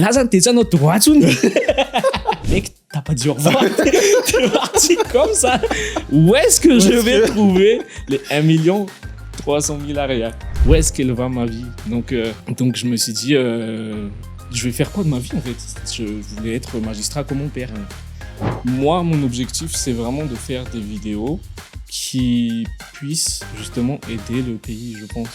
Et là, ça t'es ça notre droit, mec, t'as pas dit au revoir. T'es parti comme ça. Où est-ce que je vais trouver les 1 300 000 arrière? Où est-ce qu'elle va ma vie? Donc, je me suis dit, je vais faire quoi de ma vie en fait? Je voulais être magistrat comme mon père. Moi, mon objectif, c'est vraiment de faire des vidéos qui puissent justement aider le pays, je pense.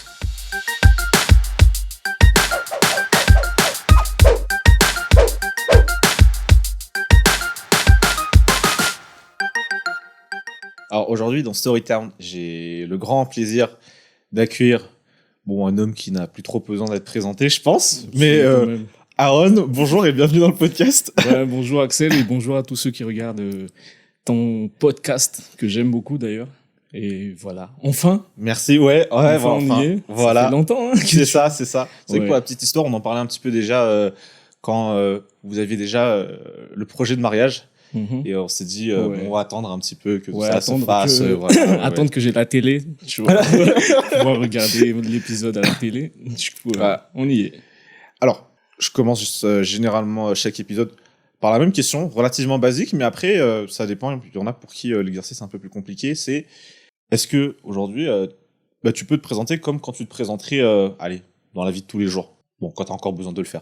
Alors aujourd'hui, dans Storytown, j'ai le grand plaisir d'accueillir un homme qui n'a plus trop besoin d'être présenté, je pense. Mais Aaron, bonjour et bienvenue dans le podcast. Ouais, bonjour Axel et bonjour à tous ceux qui regardent ton podcast, que j'aime beaucoup d'ailleurs. Et voilà, enfin. Merci, ouais, enfin, on y est. Voilà. Ça fait longtemps. Hein, c'est ça. C'est vrai que pour la petite histoire, on en parlait un petit peu déjà quand vous aviez déjà le projet de mariage. Et on s'est dit, on va attendre un petit peu que ça se fasse. Attendre que j'ai la télé, tu vois, pour pouvoir regarder l'épisode à la télé. Du coup, on y est. Alors, je commence généralement chaque épisode par la même question, relativement basique, mais après, ça dépend. Il y en a pour qui l'exercice est un peu plus compliqué. C'est, est-ce que aujourd'hui, tu peux te présenter comme quand tu te présenterais, dans la vie de tous les jours? Bon, quand t'as encore besoin de le faire.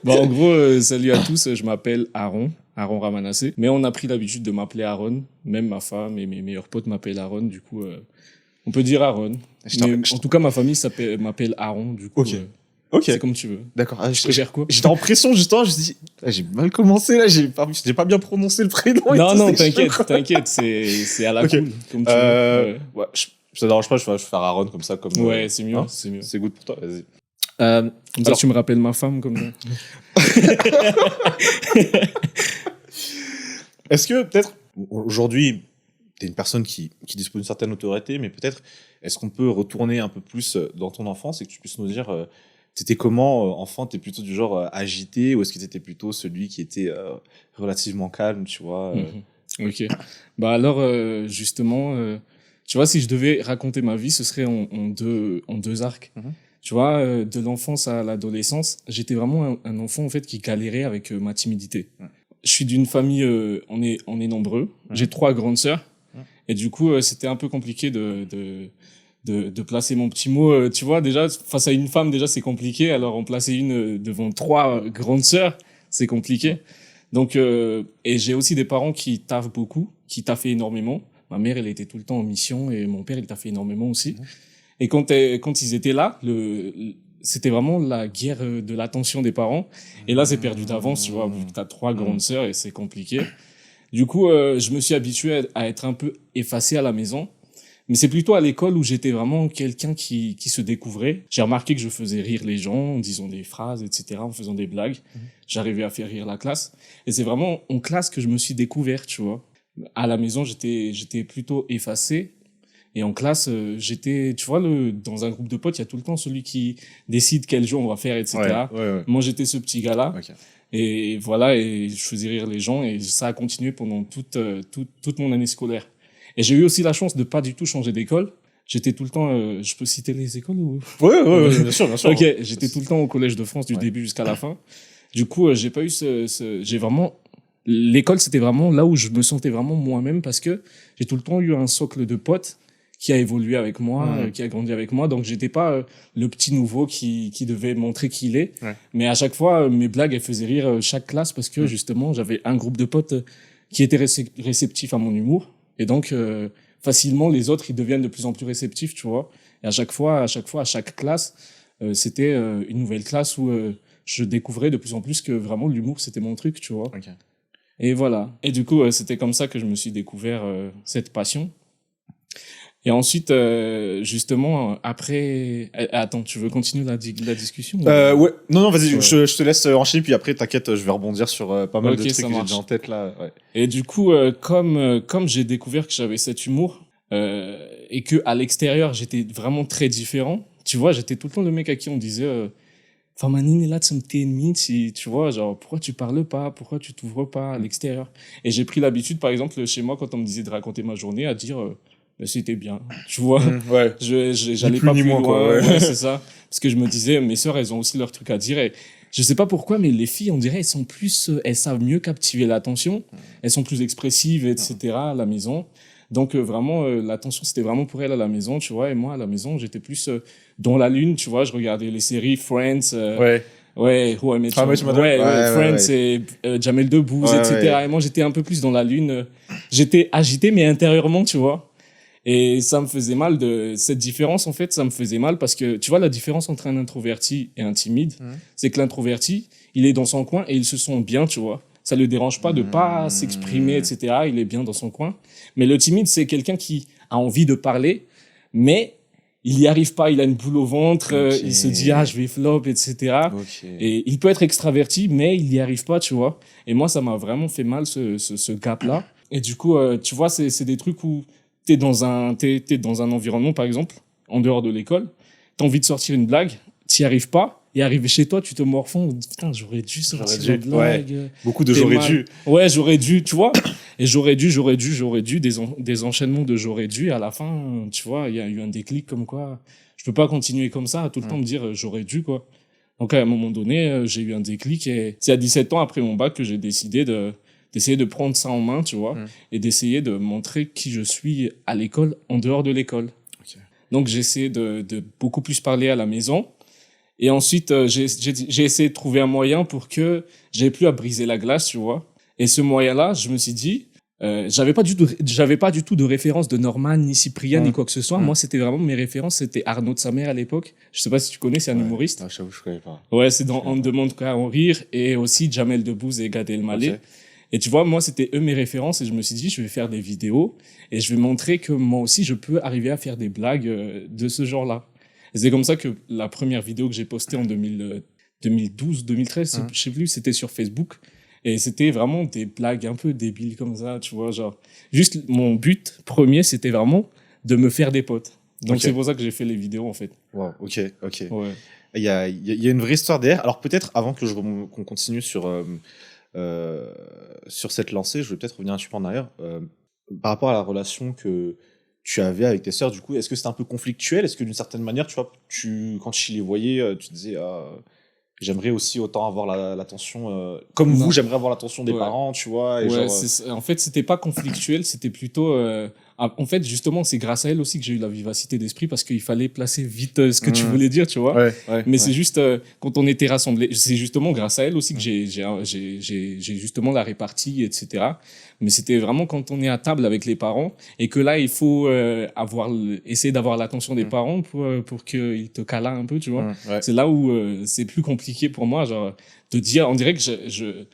En gros, salut à tous, je m'appelle Aaron Ramanassé. Mais on a pris l'habitude de m'appeler Aaron. Même ma femme et mes meilleurs potes m'appellent Aaron. Du coup, on peut dire Aaron. En tout cas, ma famille m'appelle Aaron. Du coup, Ok. C'est comme tu veux. D'accord. Je préfère quoi? J'étais en pression, justement. Je me suis dit, j'ai mal commencé, là. J'ai pas bien prononcé le prénom. Non, t'inquiète. C'est à la cool. Comme tu veux. Ouais. Ça dérange pas, je vais faire Aaron comme ça. Ouais, c'est mieux. C'est good pour toi, vas-y. Comme ça, tu me rappelles ma femme comme ça. Est-ce que peut-être, aujourd'hui, t'es une personne qui dispose d'une certaine autorité, mais peut-être, est-ce qu'on peut retourner un peu plus dans ton enfance et que tu puisses nous dire, t'étais comment, enfant? T'es plutôt du genre agité, ou est-ce que t'étais plutôt celui qui était relativement calme, tu vois Ok. Alors, justement, tu vois, si je devais raconter ma vie, ce serait en deux arcs. Tu vois, de l'enfance à l'adolescence, j'étais vraiment un enfant en fait qui galérait avec ma timidité. Je suis d'une famille, on est nombreux. J'ai 3 grandes sœurs, et du coup, c'était un peu compliqué de placer mon petit mot. Tu vois, déjà face à une femme, déjà c'est compliqué. Alors en placer une devant 3 grandes sœurs, c'est compliqué. Donc, et j'ai aussi des parents qui taffent beaucoup, qui taffaient énormément. Ma mère, elle était tout le temps en mission, et mon père, il taffait énormément aussi. Et quand ils étaient là, c'était vraiment la guerre de l'attention des parents. Et là, c'est perdu d'avance, tu vois, vu que t'as 3 grandes sœurs et c'est compliqué. Du coup, je me suis habitué à être un peu effacé à la maison. Mais c'est plutôt à l'école où j'étais vraiment quelqu'un qui se découvrait. J'ai remarqué que je faisais rire les gens en disant des phrases, etc., en faisant des blagues. J'arrivais à faire rire la classe. Et c'est vraiment en classe que je me suis découvert, tu vois. À la maison, j'étais plutôt effacé. Et en classe, j'étais, tu vois, dans un groupe de potes, il y a tout le temps celui qui décide quel jeu on va faire, etc. Ouais. Moi, j'étais ce petit gars-là. Okay. Et voilà, et je faisais rire les gens, et ça a continué pendant toute mon année scolaire. Et j'ai eu aussi la chance de pas du tout changer d'école. J'étais tout le temps, je peux citer les écoles ou? Ouais, bien sûr. Ok, j'étais tout le temps au Collège de France du début jusqu'à la fin. Du coup, j'ai pas eu j'ai vraiment, l'école, c'était vraiment là où je me sentais vraiment moi-même, parce que j'ai tout le temps eu un socle de potes qui a évolué avec moi, qui a grandi avec moi. Donc, j'étais pas le petit nouveau qui devait montrer qui il est. Mais à chaque fois, mes blagues, elles faisaient rire chaque classe, parce que justement, j'avais un groupe de potes qui étaient réceptifs à mon humour. Et donc, facilement, les autres, ils deviennent de plus en plus réceptifs, tu vois. Et à chaque fois, à chaque classe, c'était une nouvelle classe où je découvrais de plus en plus que vraiment l'humour, c'était mon truc, tu vois. Okay. Et voilà. Et du coup, c'était comme ça que je me suis découvert cette passion. Et ensuite, justement, après... Attends, tu veux continuer la discussion? Ouais. Non, vas-y, je te laisse enchaîner, puis après, t'inquiète, je vais rebondir sur pas mal de trucs que j'ai déjà en tête, là. Ouais. Et du coup, comme j'ai découvert que j'avais cet humour, et que à l'extérieur, j'étais vraiment très différent, tu vois, j'étais tout le temps le mec à qui on disait... Famanine là tu vois, genre pourquoi tu parles pas, pourquoi tu t'ouvres pas à l'extérieur. Et j'ai pris l'habitude, par exemple, chez moi, quand on me disait de raconter ma journée, à dire mais c'était bien, tu vois. Ouais. J'allais plus pas ni plus moins, loin. quoi, ouais. Ouais, c'est ça. Parce que je me disais, mes sœurs, elles ont aussi leur truc à dire. Et je sais pas pourquoi, mais les filles, on dirait, elles sont plus, elles savent mieux captiver l'attention. Elles sont plus expressives, etc. à la maison. Donc vraiment, l'attention, c'était vraiment pour elles à la maison, tu vois. Et moi, à la maison, j'étais plus dans la lune, tu vois. Je regardais les séries Friends. Ouais. Ouais, How I Met Ah, Your mais tu m'as donné. ouais, Friends Ouais. et Jamel Debbouze, Ouais, etc. ouais. Et moi, j'étais un peu plus dans la lune. J'étais agité, mais intérieurement, tu vois. Et ça me faisait mal cette différence, en fait, ça me faisait mal parce que, tu vois, la différence entre un introverti et un timide, c'est que l'introverti, il est dans son coin et il se sent bien, tu vois. Ça le dérange pas de pas s'exprimer, etc. Il est bien dans son coin. Mais le timide, c'est quelqu'un qui a envie de parler, mais il y arrive pas, il a une boule au ventre, Ok. il se dit, ah, je vais flop, etc. Ok. Et il peut être extraverti, mais il y arrive pas, tu vois. Et moi, ça m'a vraiment fait mal, ce gap-là. Et du coup, tu vois, c'est des trucs où t'es dans un environnement, par exemple, en dehors de l'école, t'as envie de sortir une blague, t'y arrives pas, et arrivé chez toi, tu te morfonds, putain, j'aurais dû J'aurais sortir dû. la blague. Ouais. Beaucoup de T'es j'aurais mal. dû. Ouais, j'aurais dû, tu vois. Et j'aurais dû, des enchaînements de j'aurais dû. Et à la fin, tu vois, il y a eu un déclic comme quoi, je peux pas continuer comme ça, à tout le temps me dire j'aurais dû, quoi. Donc à un moment donné, j'ai eu un déclic et c'est à 17 ans après mon bac que j'ai décidé d'essayer de prendre ça en main, tu vois, et d'essayer de montrer qui je suis à l'école, en dehors de l'école. Ok. Donc j'ai essayé de beaucoup plus parler à la maison. Et ensuite, j'ai essayé de trouver un moyen pour que j'aie plus à briser la glace, tu vois. Et ce moyen-là, je me suis dit, j'avais pas du tout de référence de Norman, ni Cyprien, ni quoi que ce soit. Moi, c'était vraiment mes références, c'était Arnaud de sa mère à l'époque. Je sais pas si tu connais, c'est un humoriste. Ah, j'avoue, je connais pas. Ouais, c'est dans On ne demande qu'à en rire, et aussi Jamel Debbouze et Gad Elmaleh. Ok. Et tu vois, moi, c'était eux mes références, et je me suis dit, je vais faire des vidéos, et je vais montrer que moi aussi, je peux arriver à faire des blagues de ce genre-là. Et c'est comme ça que la première vidéo que j'ai postée en 2012, 2013, je sais plus, c'était sur Facebook. Et c'était vraiment des blagues un peu débiles comme ça, tu vois, genre. Juste, mon but premier, c'était vraiment de me faire des potes. Donc, Ok. c'est pour ça que j'ai fait les vidéos, en fait. Wow, ok. Ouais. Il y a une vraie histoire derrière. Alors peut-être avant que qu'on continue sur cette lancée, je vais peut-être revenir un petit peu en arrière. Par rapport à la relation que tu avais avec tes sœurs, du coup, est-ce que c'était un peu conflictuel? Est-ce que d'une certaine manière, tu vois, quand tu les voyais, tu disais, j'aimerais aussi autant avoir l'attention, comme Non. vous, j'aimerais avoir l'attention des Ouais. parents, tu vois. Et Ouais, genre, en fait, c'était pas conflictuel, c'était plutôt. En fait, justement, c'est grâce à elle aussi que j'ai eu la vivacité d'esprit parce qu'il fallait placer vite ce que tu voulais dire, tu vois. Mais c'est juste quand on était rassemblés, c'est justement grâce à elle aussi que j'ai justement la répartie, etc. Mais c'était vraiment quand on est à table avec les parents et que là, il faut essayer d'avoir l'attention des parents pour qu'ils te câlinent un peu, tu vois. C'est là où c'est plus compliqué pour moi, genre de dire, on dirait que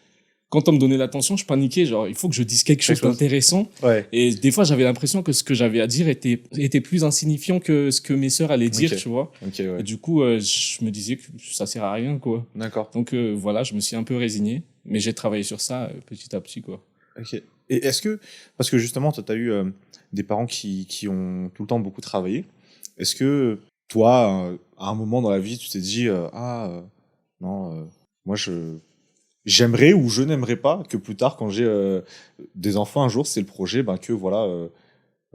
quand on me donnait l'attention, je paniquais, genre, il faut que je dise quelque chose d'intéressant. Ouais. Et des fois, j'avais l'impression que ce que j'avais à dire était plus insignifiant que ce que mes sœurs allaient dire, tu vois. Ok, ouais. Et du coup, je me disais que ça sert à rien, quoi. D'accord. Donc, voilà, je me suis un peu résigné. Mais j'ai travaillé sur ça petit à petit, quoi. Ok. Et est-ce que, parce que justement, toi, tu as eu des parents qui ont tout le temps beaucoup travaillé, est-ce que toi, à un moment dans la vie, tu t'es dit, non, moi, j'aimerais ou je n'aimerais pas que plus tard, quand j'ai des enfants un jour, c'est le projet, que voilà,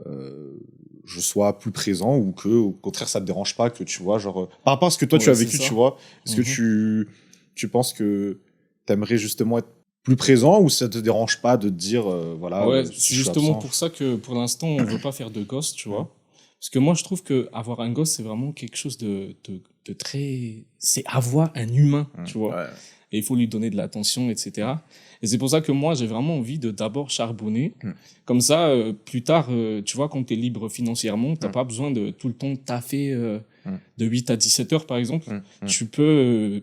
je sois plus présent ou que, au contraire, ça te dérange pas que tu vois, genre, par rapport à ce que toi tu as vécu, tu vois, est-ce que tu penses que t'aimerais justement être plus présent ou ça te dérange pas de te dire, voilà, Ouais, si c'est je suis justement absent, pour ça que pour l'instant, on veut pas faire de gosse, tu vois. Parce que moi, je trouve que avoir un gosse, c'est vraiment quelque chose de très. C'est avoir un humain, tu vois. Ouais. Et il faut lui donner de l'attention, etc. Et c'est pour ça que moi, j'ai vraiment envie de d'abord charbonner. Comme ça, plus tard, tu vois, quand tu es libre financièrement, tu n'as pas besoin de tout le temps taffer de 8 à 17 heures, par exemple. Tu peux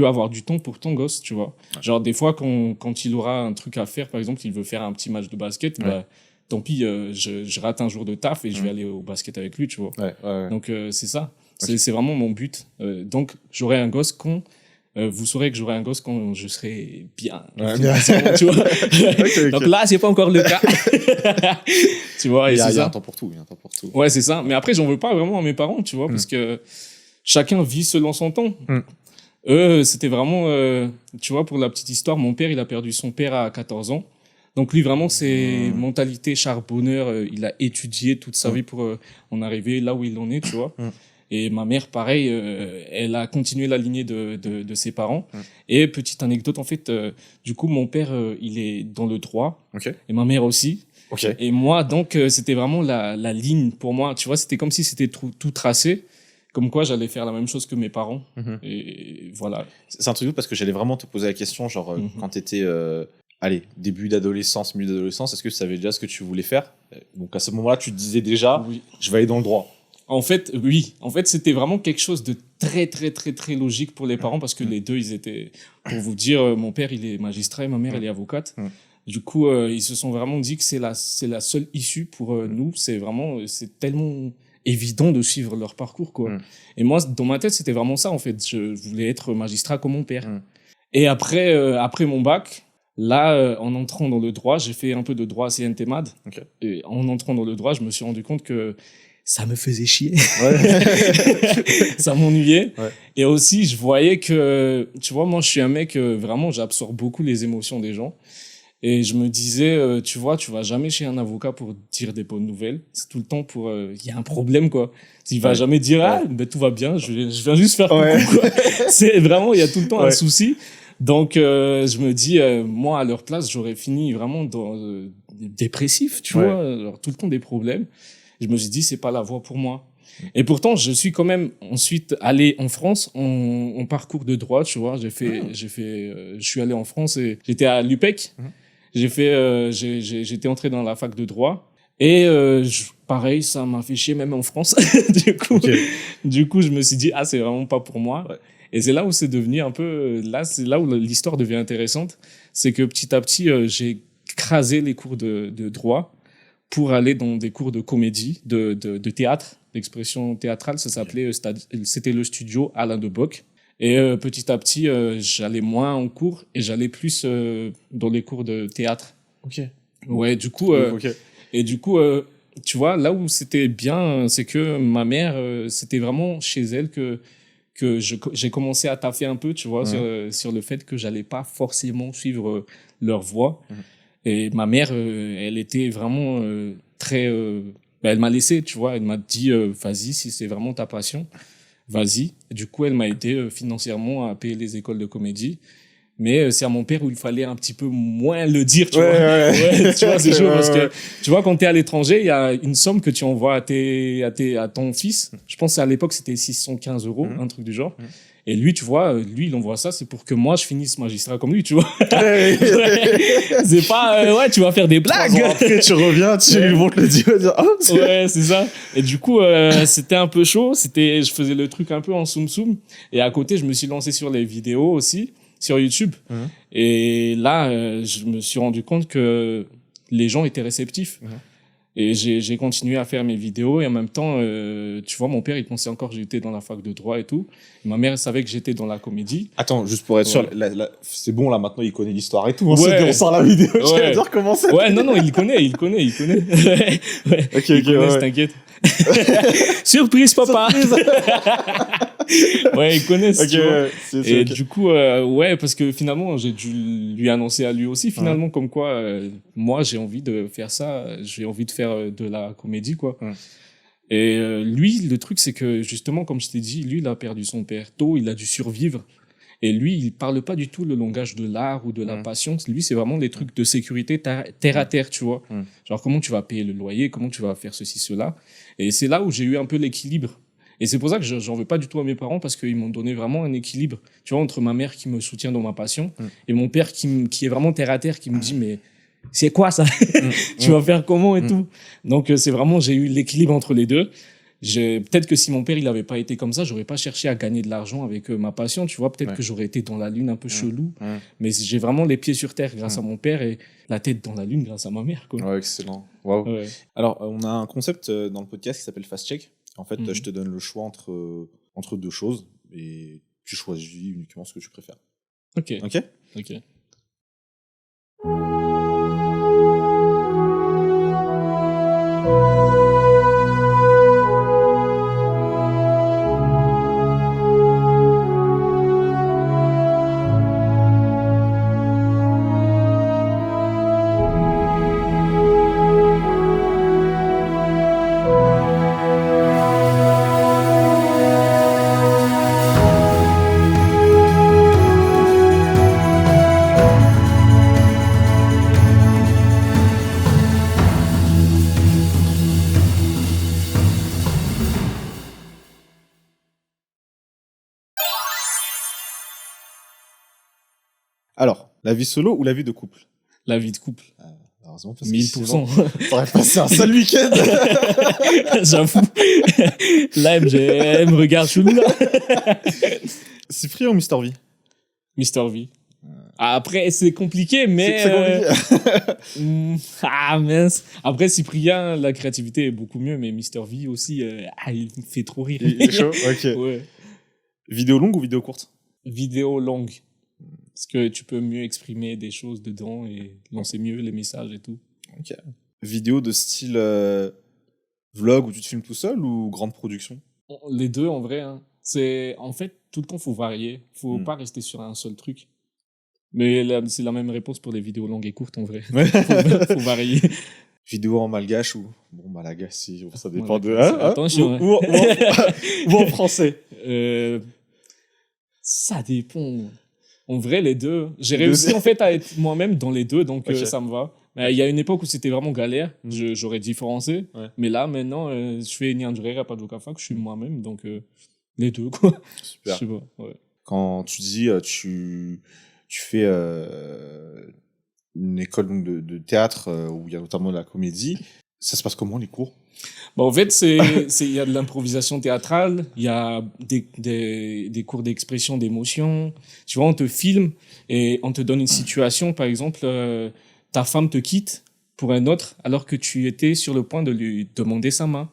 avoir du temps pour ton gosse, tu vois. Genre, des fois, quand il aura un truc à faire, par exemple, il veut faire un petit match de basket, bah, tant pis, je rate un jour de taf et je vais aller au basket avec lui, tu vois. Donc, c'est ça. C'est vraiment mon but. Donc, j'aurai un gosse quand... vous saurez que j'aurai un gosse quand je serai bien. Tu vois. Donc là, c'est pas encore le cas. Tu vois, et il y c'est a ça. un temps pour tout, il y a un temps pour tout. Ouais, c'est ça. Mais après, j'en veux pas vraiment à mes parents, tu vois, parce que chacun vit selon son temps. Eux, c'était vraiment, tu vois, pour la petite histoire, mon père, il a perdu son père à 14 ans. Donc lui, vraiment, c'est mentalité charbonneur. Il a étudié toute sa vie pour en arriver là où il en est, tu vois. Et ma mère, pareil, elle a continué la lignée de ses parents. Et petite anecdote, en fait, du coup, mon père, il est dans le droit. Et ma mère aussi. Et moi, donc, c'était vraiment la ligne pour moi. Tu vois, c'était comme si c'était tout tracé. Comme quoi, j'allais faire la même chose que mes parents. Et voilà. C'est un truc parce que j'allais vraiment te poser la question, genre, quand t'étais, allez, début d'adolescence, milieu d'adolescence, est-ce que tu savais déjà ce que tu voulais faire? Donc, à ce moment-là, tu te disais déjà, je vais aller dans le droit. En fait, oui. En fait, c'était vraiment quelque chose de très, très, très, très logique pour les parents parce que les deux, ils étaient, pour vous dire, mon père, il est magistrat et ma mère, elle est avocate. Du coup, ils se sont vraiment dit que c'est la seule issue pour nous. C'est tellement évident de suivre leur parcours, quoi. Et moi, dans ma tête, c'était vraiment ça, en fait. Je voulais être magistrat comme mon père. Et après mon bac, là, en entrant dans le droit, j'ai fait un peu de droit CNT Mad. Et en entrant dans le droit, je me suis rendu compte que ça me faisait chier. Ça m'ennuyait. Et aussi, je voyais que, tu vois, moi, je suis un mec, vraiment, j'absorbe beaucoup les émotions des gens. Et je me disais, tu vois, tu vas jamais chez un avocat pour dire des bonnes nouvelles. C'est tout le temps pour, il y a un problème, quoi. Il va jamais dire, ah, ben, tout va bien, je viens juste faire coucou, quoi. C'est vraiment, il y a tout le temps un souci. Donc, je me dis, moi, à leur place, j'aurais fini vraiment dépressif, tu vois, alors, tout le temps des problèmes. Je me suis dit, c'est pas la voie pour moi. Et pourtant, je suis quand même ensuite allé en France en parcours de droit, tu vois. Je suis allé en France et j'étais à l'UPEC. J'étais entré dans la fac de droit. Et pareil, ça m'a fait chier même en France. Du coup, je me suis dit, ah, c'est vraiment pas pour moi. Et c'est là où c'est devenu un peu, c'est là où l'histoire devient intéressante. C'est que petit à petit, j'ai crasé les cours de droit pour aller dans des cours de comédie, de théâtre, d'expression théâtrale. Ça s'appelait, c'était le studio Alain de Bock. Et petit à petit, j'allais moins en cours et j'allais plus dans les cours de théâtre. Ouais, du coup, et du coup, tu vois, là où c'était bien, c'est que ma mère, c'était vraiment chez elle que j'ai commencé à taffer un peu, tu vois, sur le fait que j'allais pas forcément suivre leur voie. Et ma mère, elle était vraiment très... elle m'a laissé, tu vois. Elle m'a dit, vas-y, si c'est vraiment ta passion, vas-y. Et du coup, elle m'a aidé financièrement à payer les écoles de comédie. Mais c'est à mon père où il fallait un petit peu moins le dire, tu vois. Tu vois, c'est chaud parce que, tu vois, quand t'es à l'étranger, il y a une somme que tu envoies à ton fils. Je pense à l'époque, c'était 615 €, un truc du genre. Et lui, tu vois, lui, il envoie ça, c'est pour que moi, je finisse magistrat comme lui, tu vois. C'est pas, tu vas faire des blagues. 3 ans après, tu reviens, tu lui montres le dieu, ouais, c'est ça. Et du coup, c'était un peu chaud. Je faisais le truc un peu en soum-soum. Et à côté, je me suis lancé sur les vidéos aussi, sur YouTube. Et là, je me suis rendu compte que les gens étaient réceptifs. Et j'ai continué à faire mes vidéos et en même temps, tu vois, mon père, il pensait encore que j'étais dans la fac de droit et tout. Et ma mère savait que j'étais dans la comédie. Attends, juste pour être sûr, c'est bon, là, maintenant, il connaît l'histoire et tout. On sort la vidéo, je vais dire comment ça. Ouais, non, il connaît. Il connaît, t'inquiète. Surprise, papa! Ouais, il connaît, tu vois. Et du coup, parce que finalement, j'ai dû lui annoncer à lui aussi, finalement, comme quoi, moi, j'ai envie de faire ça, j'ai envie de faire de la comédie, quoi. Et lui, le truc, c'est que, justement, comme je t'ai dit, lui, il a perdu son père tôt, il a dû survivre. Et lui, il parle pas du tout le langage de l'art ou de la passion. Lui, c'est vraiment des trucs de sécurité terre à terre, tu vois. Genre, comment tu vas payer le loyer, comment tu vas faire ceci, cela. Et c'est là où j'ai eu un peu l'équilibre. Et c'est pour ça que j'en veux pas du tout à mes parents parce qu'ils m'ont donné vraiment un équilibre, tu vois, entre ma mère qui me soutient dans ma passion et mon père qui est vraiment terre à terre, qui me dit, mais c'est quoi ça? Tu vas faire comment et tout? Donc, c'est vraiment, j'ai eu l'équilibre entre les deux. Peut-être que si mon père il avait pas été comme ça, j'aurais pas cherché à gagner de l'argent avec ma passion, tu vois. Peut-être que j'aurais été dans la lune un peu chelou, mais j'ai vraiment les pieds sur terre grâce à mon père et la tête dans la lune grâce à ma mère, quoi. Ouais, excellent. Waouh. Ouais. Alors, on a un concept dans le podcast qui s'appelle Fast Check. En fait, je te donne le choix entre deux choses et tu choisis uniquement ce que tu préfères. Ok. Alors, la vie solo ou la vie de couple? La vie de couple. Heureusement, parce que 1000%. t'aurais passé un sale week-end. J'avoue. Là, elle me regarde chelou, là. Cyprien ou Mister V? Mister V. Après, c'est compliqué, mais... C'est compliqué. Ah, mince. Après, Cyprien, la créativité est beaucoup mieux, mais Mister V aussi, il me fait trop rire. Il est chaud? Ok. Ouais. Vidéo longue ou vidéo courte? Vidéo longue. Parce que tu peux mieux exprimer des choses dedans et lancer mieux les messages et tout. Ok. Vidéo de style vlog où tu te filmes tout seul ou grande production? Les deux, en vrai. Hein. En fait, tout le temps, faut varier. Faut pas rester sur un seul truc. Mais c'est la même réponse pour les vidéos longues et courtes, en vrai. Faut varier. Vidéo en malgache ou... Bon, malagasy, ça dépend de... Attention. Ou en français. Ça dépend. En vrai, les deux. J'ai réussi, en fait, à être moi-même dans les deux, donc ça me va. Il y a une époque où c'était vraiment galère. J'aurais différencé. Ouais. Mais là, maintenant, je fais Nyanjurera à Padokafa, que je suis moi-même, donc les deux, quoi. Super. Je sais pas, ouais. Quand tu dis, tu fais une école donc, de théâtre où il y a notamment de la comédie, ça se passe comment, les cours? En fait, il y a de l'improvisation théâtrale, il y a des cours d'expression d'émotion. Tu vois, on te filme et on te donne une situation. Par exemple, ta femme te quitte pour un autre alors que tu étais sur le point de lui demander sa main.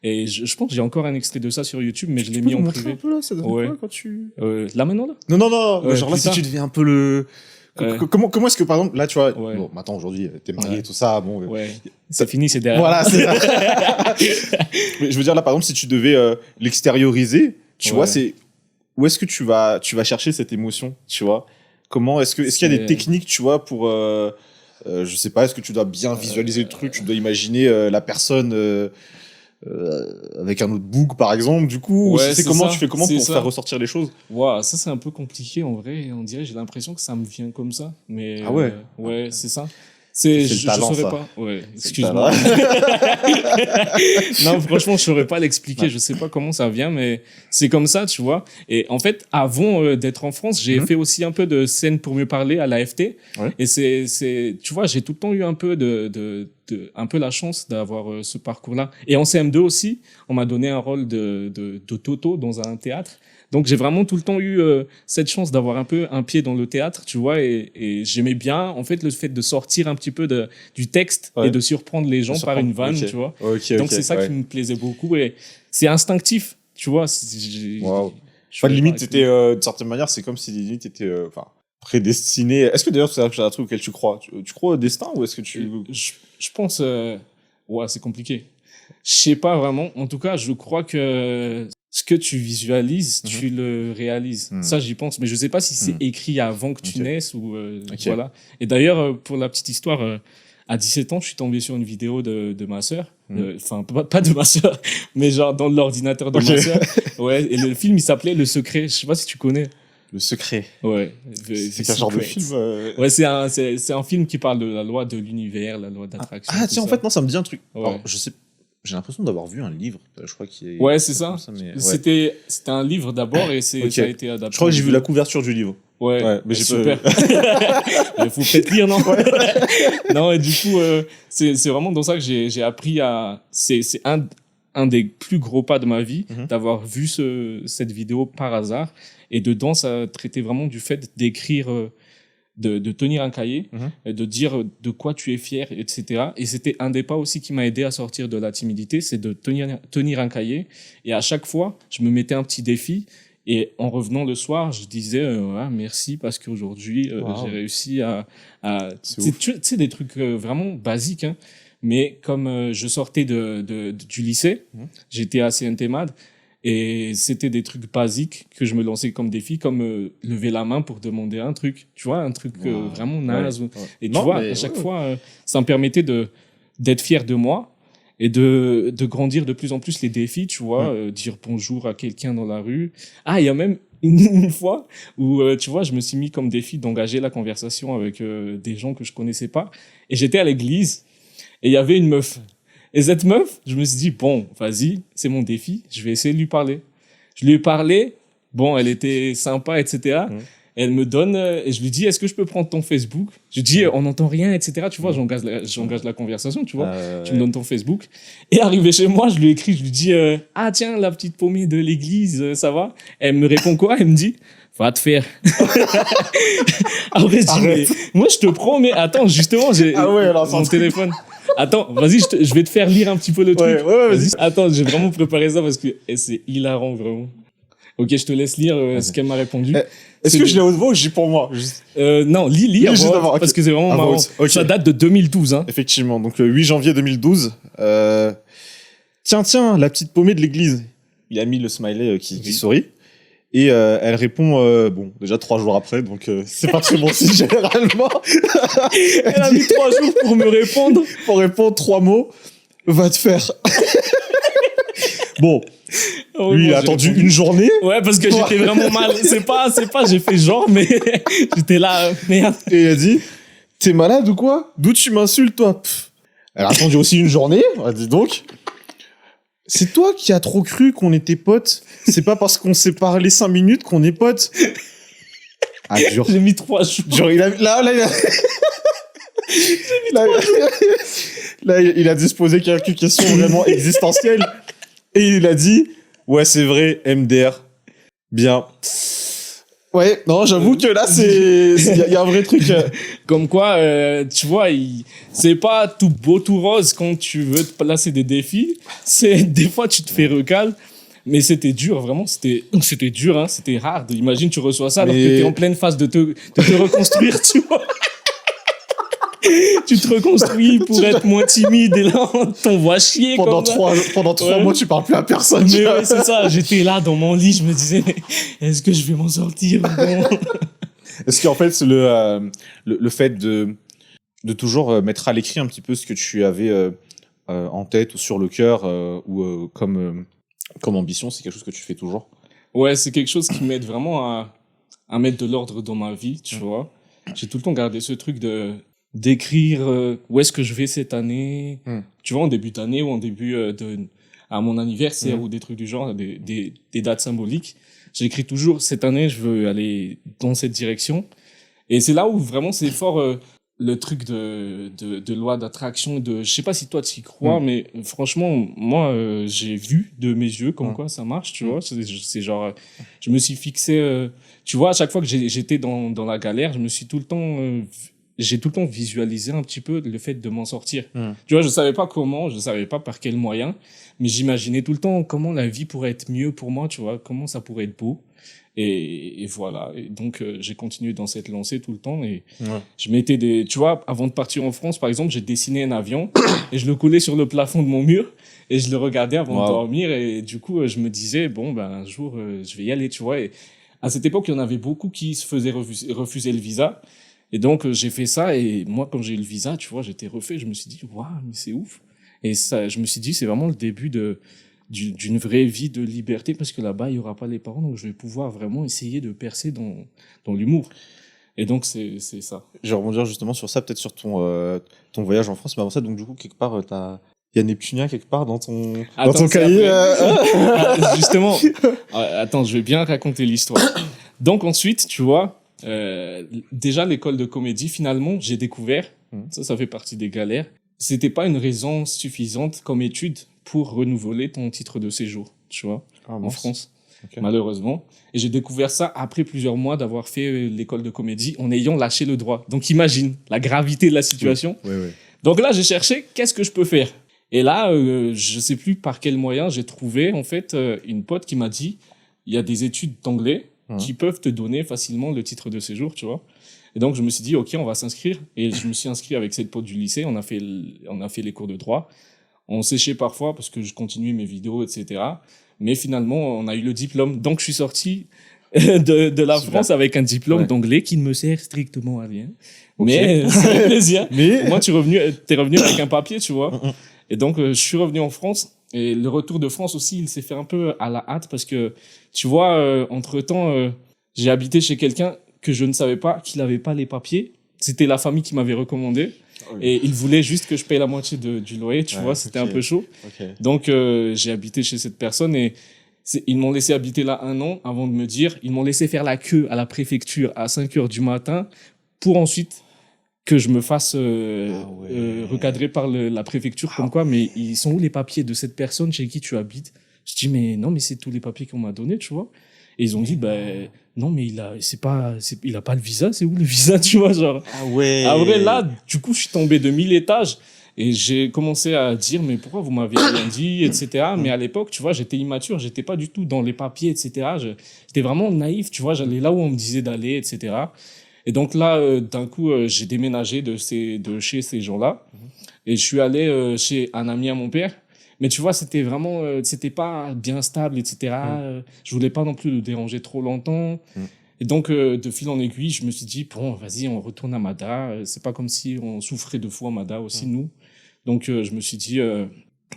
Et je pense que j'ai encore un extrait de ça sur YouTube, mais je l'ai mis en privé. Un peu là, ça donne quoi quand tu... Là maintenant, là? Non. Genre là, si tu deviens un peu le... Comment est-ce que, par exemple, là, tu vois, bon, maintenant, aujourd'hui, t'es marié, tout ça, bon... C'est fini, c'est derrière. Voilà, c'est ça. Mais je veux dire, là, par exemple, si tu devais l'extérioriser, tu vois, où est-ce que tu vas chercher cette émotion, tu vois? Comment, est-ce qu'il y a des techniques, tu vois, pour... je sais pas, est-ce que tu dois bien visualiser le truc, tu dois imaginer la personne... avec un autre book par exemple, du coup, tu fais comment pour faire ressortir les choses? Ça c'est un peu compliqué en vrai, on dirait, j'ai l'impression que ça me vient comme ça, mais c'est ça. Je talent, saurais ça. pas. Excuse-moi. Non, franchement, je saurais pas l'expliquer. Je sais pas comment ça vient, mais c'est comme ça, tu vois. Et en fait, avant d'être en France, j'ai fait aussi un peu de scène pour mieux parler à l'AFT. Ouais. Et tu vois, j'ai tout le temps eu un peu un peu la chance d'avoir ce parcours-là. Et en CM2 aussi, on m'a donné un rôle de Toto dans un théâtre. Donc, j'ai vraiment tout le temps eu cette chance d'avoir un peu un pied dans le théâtre, tu vois, et j'aimais bien, en fait, le fait de sortir un petit peu du texte et de surprendre les gens par une vanne, tu vois. Donc, c'est ça qui me plaisait beaucoup et c'est instinctif, tu vois. Limite, d'une certaine manière, c'est comme si limite t'étais prédestiné. Est-ce que d'ailleurs, c'est un truc auquel tu crois? Tu crois au destin ou est-ce que tu... Je pense... c'est compliqué. Je sais pas vraiment. En tout cas, je crois que ce que tu visualises, tu le réalises. Ça, j'y pense. Mais je sais pas si c'est écrit avant que tu naisses ou voilà. Et d'ailleurs, pour la petite histoire, à 17 ans, je suis tombé sur une vidéo de ma sœur. Enfin, pas de ma sœur, mais genre dans l'ordinateur de ma sœur. Ouais. Et le film, il s'appelait Le Secret. Je sais pas si tu connais. Le Secret. Ouais. C'est quel genre de film Ouais, c'est un film qui parle de la loi de l'univers, la loi d'attraction. Ah, tiens, en fait, non, ça me dit un truc. Ouais. Alors, je sais. J'ai l'impression d'avoir vu un livre, je crois qu'il est... Ouais, c'est ça. C'était un livre d'abord et ça a été adapté. Je crois que j'ai vu la couverture du livre. Ouais, mais j'ai super. Il faut peut-être lire, non? Non, et du coup, c'est vraiment dans ça que j'ai appris à... C'est un des plus gros pas de ma vie, d'avoir vu cette vidéo par hasard. Et dedans, ça traitait vraiment du fait d'écrire... de tenir un cahier, et de dire de quoi tu es fier, etc. Et c'était un des pas aussi qui m'a aidé à sortir de la timidité, c'est de tenir un cahier. Et à chaque fois, je me mettais un petit défi. Et en revenant le soir, je disais merci parce qu'aujourd'hui, j'ai réussi à tu sais, des trucs vraiment basiques, hein. Mais comme je sortais du lycée, j'étais à CNT Mad. Et c'était des trucs basiques que je me lançais comme défi, comme lever la main pour demander un truc. Tu vois, un truc vraiment naze. Ouais. Et tu vois, à chaque fois, ça me permettait d'être fier de moi et de grandir de plus en plus les défis, tu vois, dire bonjour à quelqu'un dans la rue. Ah, il y a même une fois où, tu vois, je me suis mis comme défi d'engager la conversation avec des gens que je connaissais pas. Et j'étais à l'église et il y avait une meuf. Et cette meuf, je me suis dit, bon, vas-y, c'est mon défi, je vais essayer de lui parler. Je lui ai parlé, bon, elle était sympa, etc. Elle me donne, et je lui dis, est-ce que je peux prendre ton Facebook? Je dis, on n'entend rien, etc. Tu vois, j'engage la conversation, tu vois. Tu me donnes ton Facebook. Et arrivé chez moi, je lui écris, je lui dis, ah tiens, la petite paumée de l'église, ça va? Elle me répond quoi? Elle me dit, va te faire. Après, je dis, mais moi, je te promets, attends, justement, j'ai mon téléphone. Attends, vas-y, je vais te faire lire un petit peu le truc. Ouais, vas-y. Attends, j'ai vraiment préparé ça parce que c'est hilarant, vraiment. Ok, je te laisse lire ce qu'elle m'a répondu. Est-ce que je l'ai à haute voix ou j'ai pour moi? Non, lis juste avant, okay. Parce que c'est vraiment marrant. Okay. Ça date de 2012. Hein. Effectivement, donc le 8 janvier 2012. Tiens, la petite paumée de l'église. Il a mis le smiley qui sourit. Et elle répond, bon, déjà 3 jours après, donc c'est pas très bon signe généralement. Elle a mis 3 jours pour me répondre. Pour répondre 3 mots, va te faire. Bon, lui, il a attendu une journée. Ouais, parce que j'étais vraiment mal. C'est pas, j'ai fait genre, mais j'étais là, merde. Et il a dit, t'es malade ou quoi? D'où tu m'insultes, toi? Elle a attendu aussi une journée, dis donc. C'est toi qui as trop cru qu'on était potes. C'est pas parce qu'on s'est parlé 5 minutes qu'on est potes. Ah, dur. J'ai mis 3 jours. Genre, il a... Là, il a disposé quelques questions vraiment existentielles. Et il a dit, ouais, c'est vrai, MDR. Bien. Ouais, non, j'avoue que là, il y a un vrai truc. Comme quoi, tu vois, c'est pas tout beau, tout rose quand tu veux te placer des défis. Des fois, tu te fais recal. Mais c'était dur, vraiment. C'était dur, hein. C'était hard. Imagine, tu reçois ça alors que t'es en pleine phase de te reconstruire, tu vois. Tu te reconstruis pour être moins timide et là, on t'envoie chier. Pendant 3 mois, tu parles plus à personne. Mais ouais, c'est ça. J'étais là dans mon lit, je me disais, mais est-ce que je vais m'en sortir? Bon. Est-ce qu'en fait, c'est le fait de toujours mettre à l'écrit un petit peu ce que tu avais en tête ou sur le cœur ou comme ambition, c'est quelque chose que tu fais toujours? Ouais, c'est quelque chose qui m'aide vraiment à mettre de l'ordre dans ma vie, tu vois. J'ai tout le temps gardé ce truc d'écrire où est-ce que je vais cette année, tu vois, en début d'année ou en début à mon anniversaire ou des trucs du genre, des dates symboliques. J'écris toujours, cette année, je veux aller dans cette direction. Et c'est là où vraiment c'est fort le truc de loi d'attraction. Je sais pas si toi tu y crois, mais franchement, moi, j'ai vu de mes yeux comme quoi ça marche, tu vois. C'est genre, je me suis fixé, tu vois, à chaque fois que j'étais dans la galère, j'ai tout le temps visualisé un petit peu le fait de m'en sortir. Tu vois, je savais pas comment, je savais pas par quel moyen, mais j'imaginais tout le temps comment la vie pourrait être mieux pour moi, tu vois, comment ça pourrait être beau. Et voilà. Et donc, j'ai continué dans cette lancée tout le temps et je mettais tu vois, avant de partir en France, par exemple, j'ai dessiné un avion et je le collais sur le plafond de mon mur et je le regardais avant de dormir et du coup, je me disais, bon, ben, un jour, je vais y aller, tu vois. Et à cette époque, il y en avait beaucoup qui se faisaient refuser le visa. Et donc, j'ai fait ça et moi, quand j'ai eu le visa, tu vois, j'étais refait. Je me suis dit, waouh, mais c'est ouf. Et ça, je me suis dit, c'est vraiment le début d'une vraie vie de liberté parce que là-bas, il y aura pas les parents. Donc, je vais pouvoir vraiment essayer de percer dans l'humour. Et donc, c'est ça. Je vais rebondir justement sur ça, peut-être sur ton voyage en France. Mais avant ça, donc, du coup, quelque part, il y a Neptunien quelque part dans ton cahier. Justement. Attends, je vais bien raconter l'histoire. Donc, ensuite, tu vois, déjà l'école de comédie, finalement, j'ai découvert, ça fait partie des galères, c'était pas une raison suffisante comme étude pour renouveler ton titre de séjour, tu vois, en France, malheureusement. Et j'ai découvert ça après plusieurs mois d'avoir fait l'école de comédie en ayant lâché le droit. Donc imagine la gravité de la situation. Oui. Donc là, j'ai cherché qu'est-ce que je peux faire. Et là, je sais plus par quel moyen j'ai trouvé en fait une pote qui m'a dit il y a des études d'anglais qui peuvent te donner facilement le titre de séjour, tu vois. Et donc, je me suis dit, OK, on va s'inscrire. Et je me suis inscrit avec cette pote du lycée. On a fait les cours de droit. On séchait parfois parce que je continuais mes vidéos, etc. Mais finalement, on a eu le diplôme. Donc, je suis sorti de la France avec un diplôme d'anglais qui ne me sert strictement à rien. Mais c'est un plaisir. Mais moi, t'es revenu avec un papier, tu vois. Et donc, je suis revenu en France. Et le retour de France aussi, il s'est fait un peu à la hâte parce que, tu vois, entre-temps, j'ai habité chez quelqu'un que je ne savais pas qu'il n'avait pas les papiers. C'était la famille qui m'avait recommandé. Et il voulait juste que je paye la moitié du loyer, tu vois, c'était un peu chaud. Donc, j'ai habité chez cette personne et Ils m'ont laissé habiter là 1 an avant de me dire, ils m'ont laissé faire la queue à la préfecture à 5h du matin pour ensuite que je me fasse recadrer par la préfecture comme quoi, mais ils sont où les papiers de cette personne chez qui tu habites? Je dis, mais non, mais c'est tous les papiers qu'on m'a donnés, tu vois. Et ils ont dit, non, mais il a pas le visa, c'est où le visa, tu vois, genre. Ah ouais. Après, là, du coup, je suis tombé de 1000 étages et j'ai commencé à dire, mais pourquoi vous m'avez rien dit, etc. Mais à l'époque, tu vois, j'étais immature, j'étais pas du tout dans les papiers, etc. J'étais vraiment naïf, tu vois, j'allais là où on me disait d'aller, etc. Et donc là, d'un coup, j'ai déménagé de chez ces gens-là et je suis allé chez un ami à mon père. Mais tu vois, c'était vraiment, c'était pas bien stable, etc. Je voulais pas non plus le déranger trop longtemps. Et donc, de fil en aiguille, je me suis dit, bon, vas-y, on retourne à Mada. C'est pas comme si on souffrait de fou à Mada aussi, nous. Donc, je me suis dit,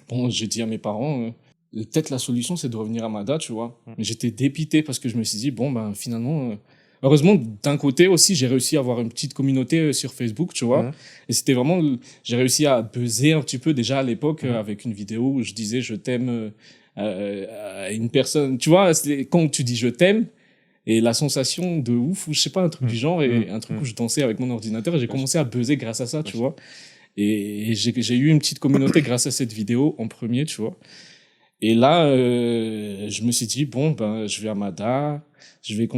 bon, j'ai dit à mes parents, peut-être la solution, c'est de revenir à Mada, tu vois. Mais j'étais dépité parce que je me suis dit, bon, ben, finalement, heureusement, d'un côté aussi, j'ai réussi à avoir une petite communauté sur Facebook, tu vois. Et c'était vraiment, j'ai réussi à buzzer un petit peu déjà à l'époque avec une vidéo où je disais je t'aime à une personne. Tu vois, quand tu dis je t'aime et la sensation de ouf ou je sais pas, un truc du genre et un truc où je dansais avec mon ordinateur et j'ai commencé à buzzer grâce à ça, tu vois. Et j'ai eu une petite communauté grâce à cette vidéo en premier, tu vois. Et là, je me suis dit, bon, ben, je vais à Mada, je vais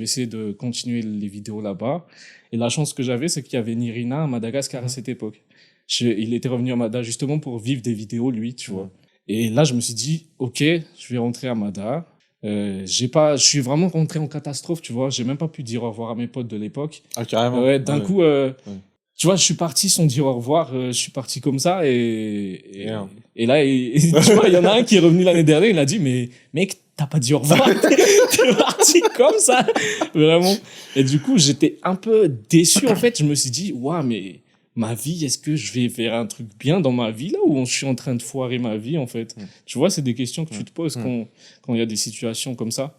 essayer de continuer les vidéos là-bas. Et la chance que j'avais, c'est qu'il y avait Nirina à Madagascar à cette époque. Il était revenu à Mada justement pour vivre des vidéos, lui, tu vois. Et là, je me suis dit, ok, je vais rentrer à Mada. Je suis vraiment rentré en catastrophe, tu vois. J'ai même pas pu dire au revoir à mes potes de l'époque. Ah, carrément. Ouais, d'un coup, tu vois, je suis parti sans dire au revoir, je suis parti comme ça et là, tu vois, il y en a un qui est revenu l'année dernière, il a dit, mais mec, t'as pas dit au revoir, t'es parti comme ça, vraiment. Et du coup, j'étais un peu déçu, en fait, je me suis dit, waouh, mais ma vie, est-ce que je vais faire un truc bien dans ma vie là ou je suis en train de foirer ma vie, en fait? Tu vois, c'est des questions que tu te poses quand il y a des situations comme ça.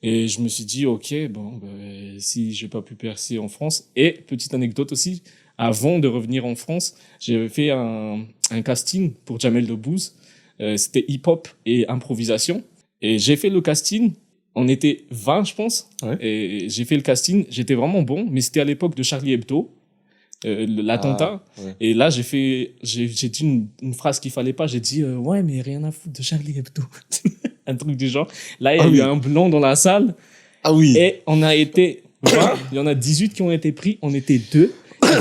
Et je me suis dit, ok, bon, si j'ai pas pu percer en France. Et petite anecdote aussi, avant de revenir en France, j'avais fait un casting pour Jamel Debbouze. C'était hip-hop et improvisation. Et j'ai fait le casting. On était 20, je pense. Ouais. Et j'ai fait le casting. J'étais vraiment bon, mais c'était à l'époque de Charlie Hebdo, l'attentat. Ouais. Et là, j'ai dit une phrase qu'il fallait pas. J'ai dit, ouais, mais rien à foutre de Charlie Hebdo. Un truc du genre. Là, il y a eu un blanc dans la salle. Ah oui. Et on a été 20. Il y en a 18 qui ont été pris. On était 2.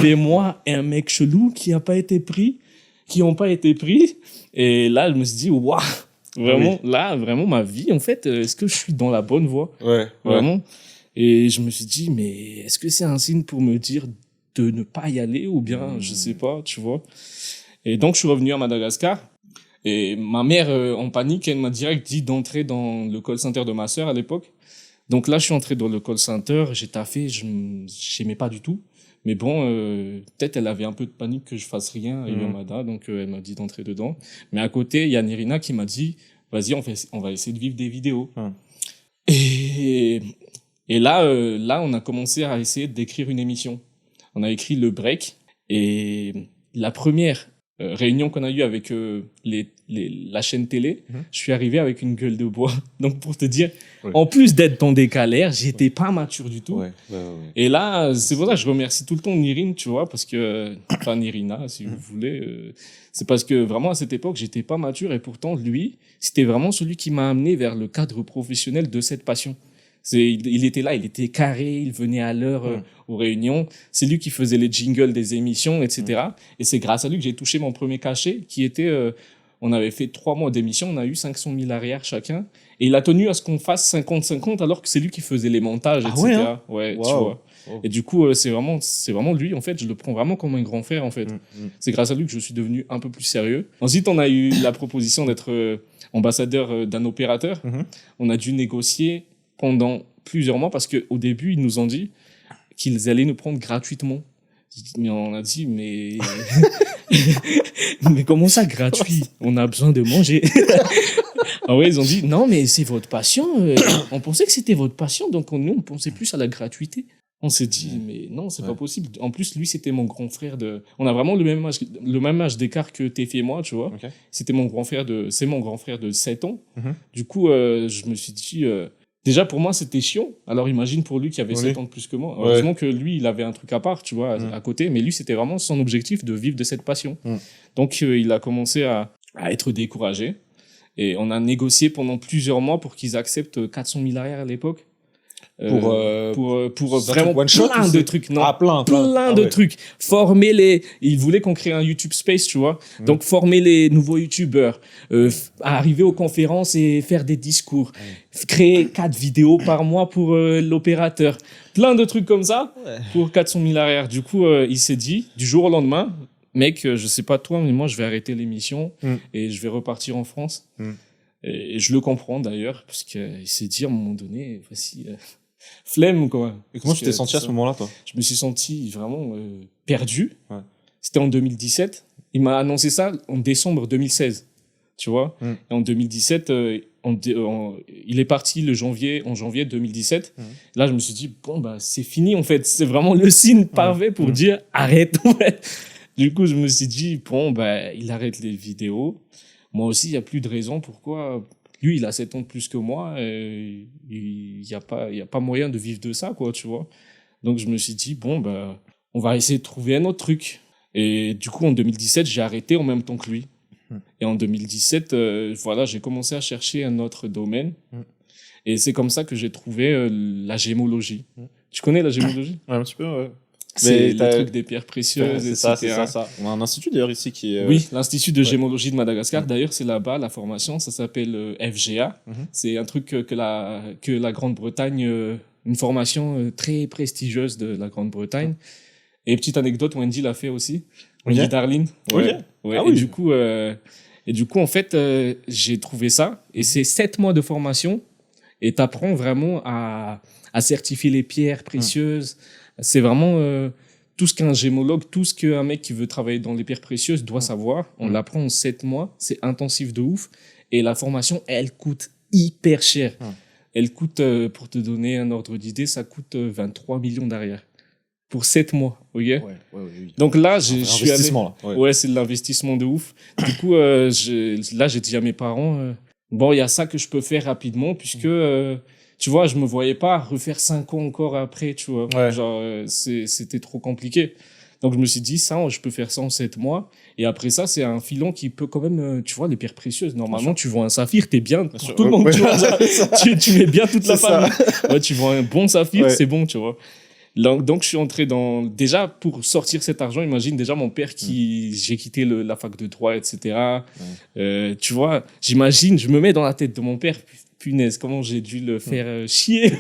Et moi et un mec chelou qui n'ont pas été pris. Et là, je me suis dit, waouh, vraiment, là, vraiment, ma vie, en fait, est-ce que je suis dans la bonne voie? Ouais. Vraiment. Ouais. Et je me suis dit, mais est-ce que c'est un signe pour me dire de ne pas y aller ou bien, je sais pas, tu vois? Et donc, je suis revenu à Madagascar. Et ma mère, en panique, elle m'a direct dit d'entrer dans le call center de ma sœur à l'époque. Donc là, je suis entré dans le call center, j'ai taffé, j'aimais pas du tout. Mais bon, peut-être elle avait un peu de panique que je fasse rien à Yomada, donc elle m'a dit d'entrer dedans. Mais à côté, il y a Nirina qui m'a dit, vas-y, on va essayer de vivre des vidéos. Et là, on a commencé à essayer d'écrire une émission. On a écrit Le Break. Et la première réunion qu'on a eue avec la chaîne télé, je suis arrivé avec une gueule de bois. Donc pour te dire, en plus d'être dans des galères, j'étais pas mature du tout. Et là, c'est pour ça que je remercie tout le temps Nirine, tu vois, parce que, enfin Nirina, si vous voulez, c'est parce que vraiment à cette époque, j'étais pas mature et pourtant lui, c'était vraiment celui qui m'a amené vers le cadre professionnel de cette passion. Il était là, il était carré, il venait à l'heure aux réunions. C'est lui qui faisait les jingles des émissions, etc. Et c'est grâce à lui que j'ai touché mon premier cachet, qui était, on avait fait 3 mois d'émission, on a eu 500 000 arrière chacun. Et il a tenu à ce qu'on fasse 50-50, alors que c'est lui qui faisait les montages, etc. Ouais, hein? Ouais, wow. Tu vois. Oh. Et du coup, c'est vraiment lui, en fait. Je le prends vraiment comme un grand frère, en fait. C'est grâce à lui que je suis devenu un peu plus sérieux. Ensuite, on a eu la proposition d'être ambassadeur d'un opérateur. On a dû négocier pendant plusieurs mois parce qu'au début, ils nous ont dit qu'ils allaient nous prendre gratuitement. Mais on a dit, mais comment ça, gratuit? On a besoin de manger. Ah ouais, ils ont dit, non, mais c'est votre passion. On pensait que c'était votre passion, donc nous, on pensait plus à la gratuité. On s'est dit, mais non, c'est pas possible. En plus, lui, c'était mon grand frère on a vraiment le même âge d'écart que Tefi et moi, tu vois. Ok. C'est mon grand frère de 7 ans. Mhm. Du coup, je me suis dit, déjà pour moi, c'était chiant. Alors imagine pour lui qui avait 7 ans de plus que moi. Heureusement que lui, il avait un truc à part, tu vois, à côté. Mais lui, c'était vraiment son objectif de vivre de cette passion. Donc, il a commencé à être découragé. Et on a négocié pendant plusieurs mois pour qu'ils acceptent 400 000 arrières à l'époque. Pour vraiment plein de trucs. Non, plein de trucs. Ils voulaient qu'on crée un YouTube Space, tu vois. Donc, former les nouveaux YouTubeurs, arriver aux conférences et faire des discours, créer 4 vidéos par mois pour l'opérateur. Plein de trucs comme ça pour 400 000 arrières. Du coup, il s'est dit, du jour au lendemain, mec, je sais pas toi, mais moi, je vais arrêter l'émission et je vais repartir en France. Et je le comprends d'ailleurs, parce qu'il s'est dit à un moment donné, voici, flemme, quoi. Et comment tu t'es senti à ce moment-là, toi? Je me suis senti vraiment perdu. C'était en 2017. Il m'a annoncé ça en décembre 2016, tu vois. Et en 2017, il est parti en janvier 2017. Là, je me suis dit, bon, bah, c'est fini, en fait. C'est vraiment le signe parfait pour dire, arrête, en fait. Du coup, je me suis dit, bon, bah, il arrête les vidéos. Moi aussi, il n'y a plus de raison pourquoi. Lui, il a 7 ans de plus que moi. Et il n'y a pas moyen de vivre de ça, quoi, tu vois. Donc, je me suis dit, bon, bah, on va essayer de trouver un autre truc. Et du coup, en 2017, j'ai arrêté en même temps que lui. Et en 2017, voilà, j'ai commencé à chercher un autre domaine. Et c'est comme ça que j'ai trouvé la gémologie. Tu connais la gémologie? Un petit peu, ouais. C'est le truc des pierres précieuses, c'est etc. ça. On a un institut d'ailleurs ici qui est... Oui, l'Institut de gémologie de Madagascar. D'ailleurs, c'est là-bas, la formation, ça s'appelle FGA. C'est un truc que la Grande-Bretagne, une formation très prestigieuse de la Grande-Bretagne. Et petite anecdote, Wendy l'a fait aussi. Wendy Darlin. Ouais. Ah, oui. Et du coup, en fait, j'ai trouvé ça. Et c'est 7 mois de formation. Et t'apprends vraiment à certifier les pierres précieuses. C'est vraiment tout ce qu'un gémologue, tout ce qu'un mec qui veut travailler dans les pierres précieuses doit savoir. On l'apprend en 7 mois. C'est intensif de ouf. Et la formation, elle coûte hyper cher. Elle coûte, pour te donner un ordre d'idée, ça coûte 23 millions d'arrière. Pour 7 mois, ok? Oui. Donc là, je suis allé... Ouais, c'est de l'investissement de ouf. Du coup, là, j'ai dit à mes parents, bon, il y a ça que je peux faire rapidement, puisque... tu vois, je me voyais pas refaire 5 ans encore après, tu vois. Genre, c'était trop compliqué. Donc, je me suis dit, ça, je peux faire ça en 7 mois. Et après ça, c'est un filon qui peut quand même, tu vois, les pierres précieuses. Normalement, tu vends un saphir, t'es bien pour tout le monde, tu vois. Tu mets bien toute la famille. Ouais, tu vends un bon saphir, c'est bon, tu vois. Donc, je suis entré déjà, pour sortir cet argent, imagine déjà mon père j'ai quitté la fac de droit, etc. Tu vois, j'imagine, je me mets dans la tête de mon père, punaise, comment j'ai dû le faire chier.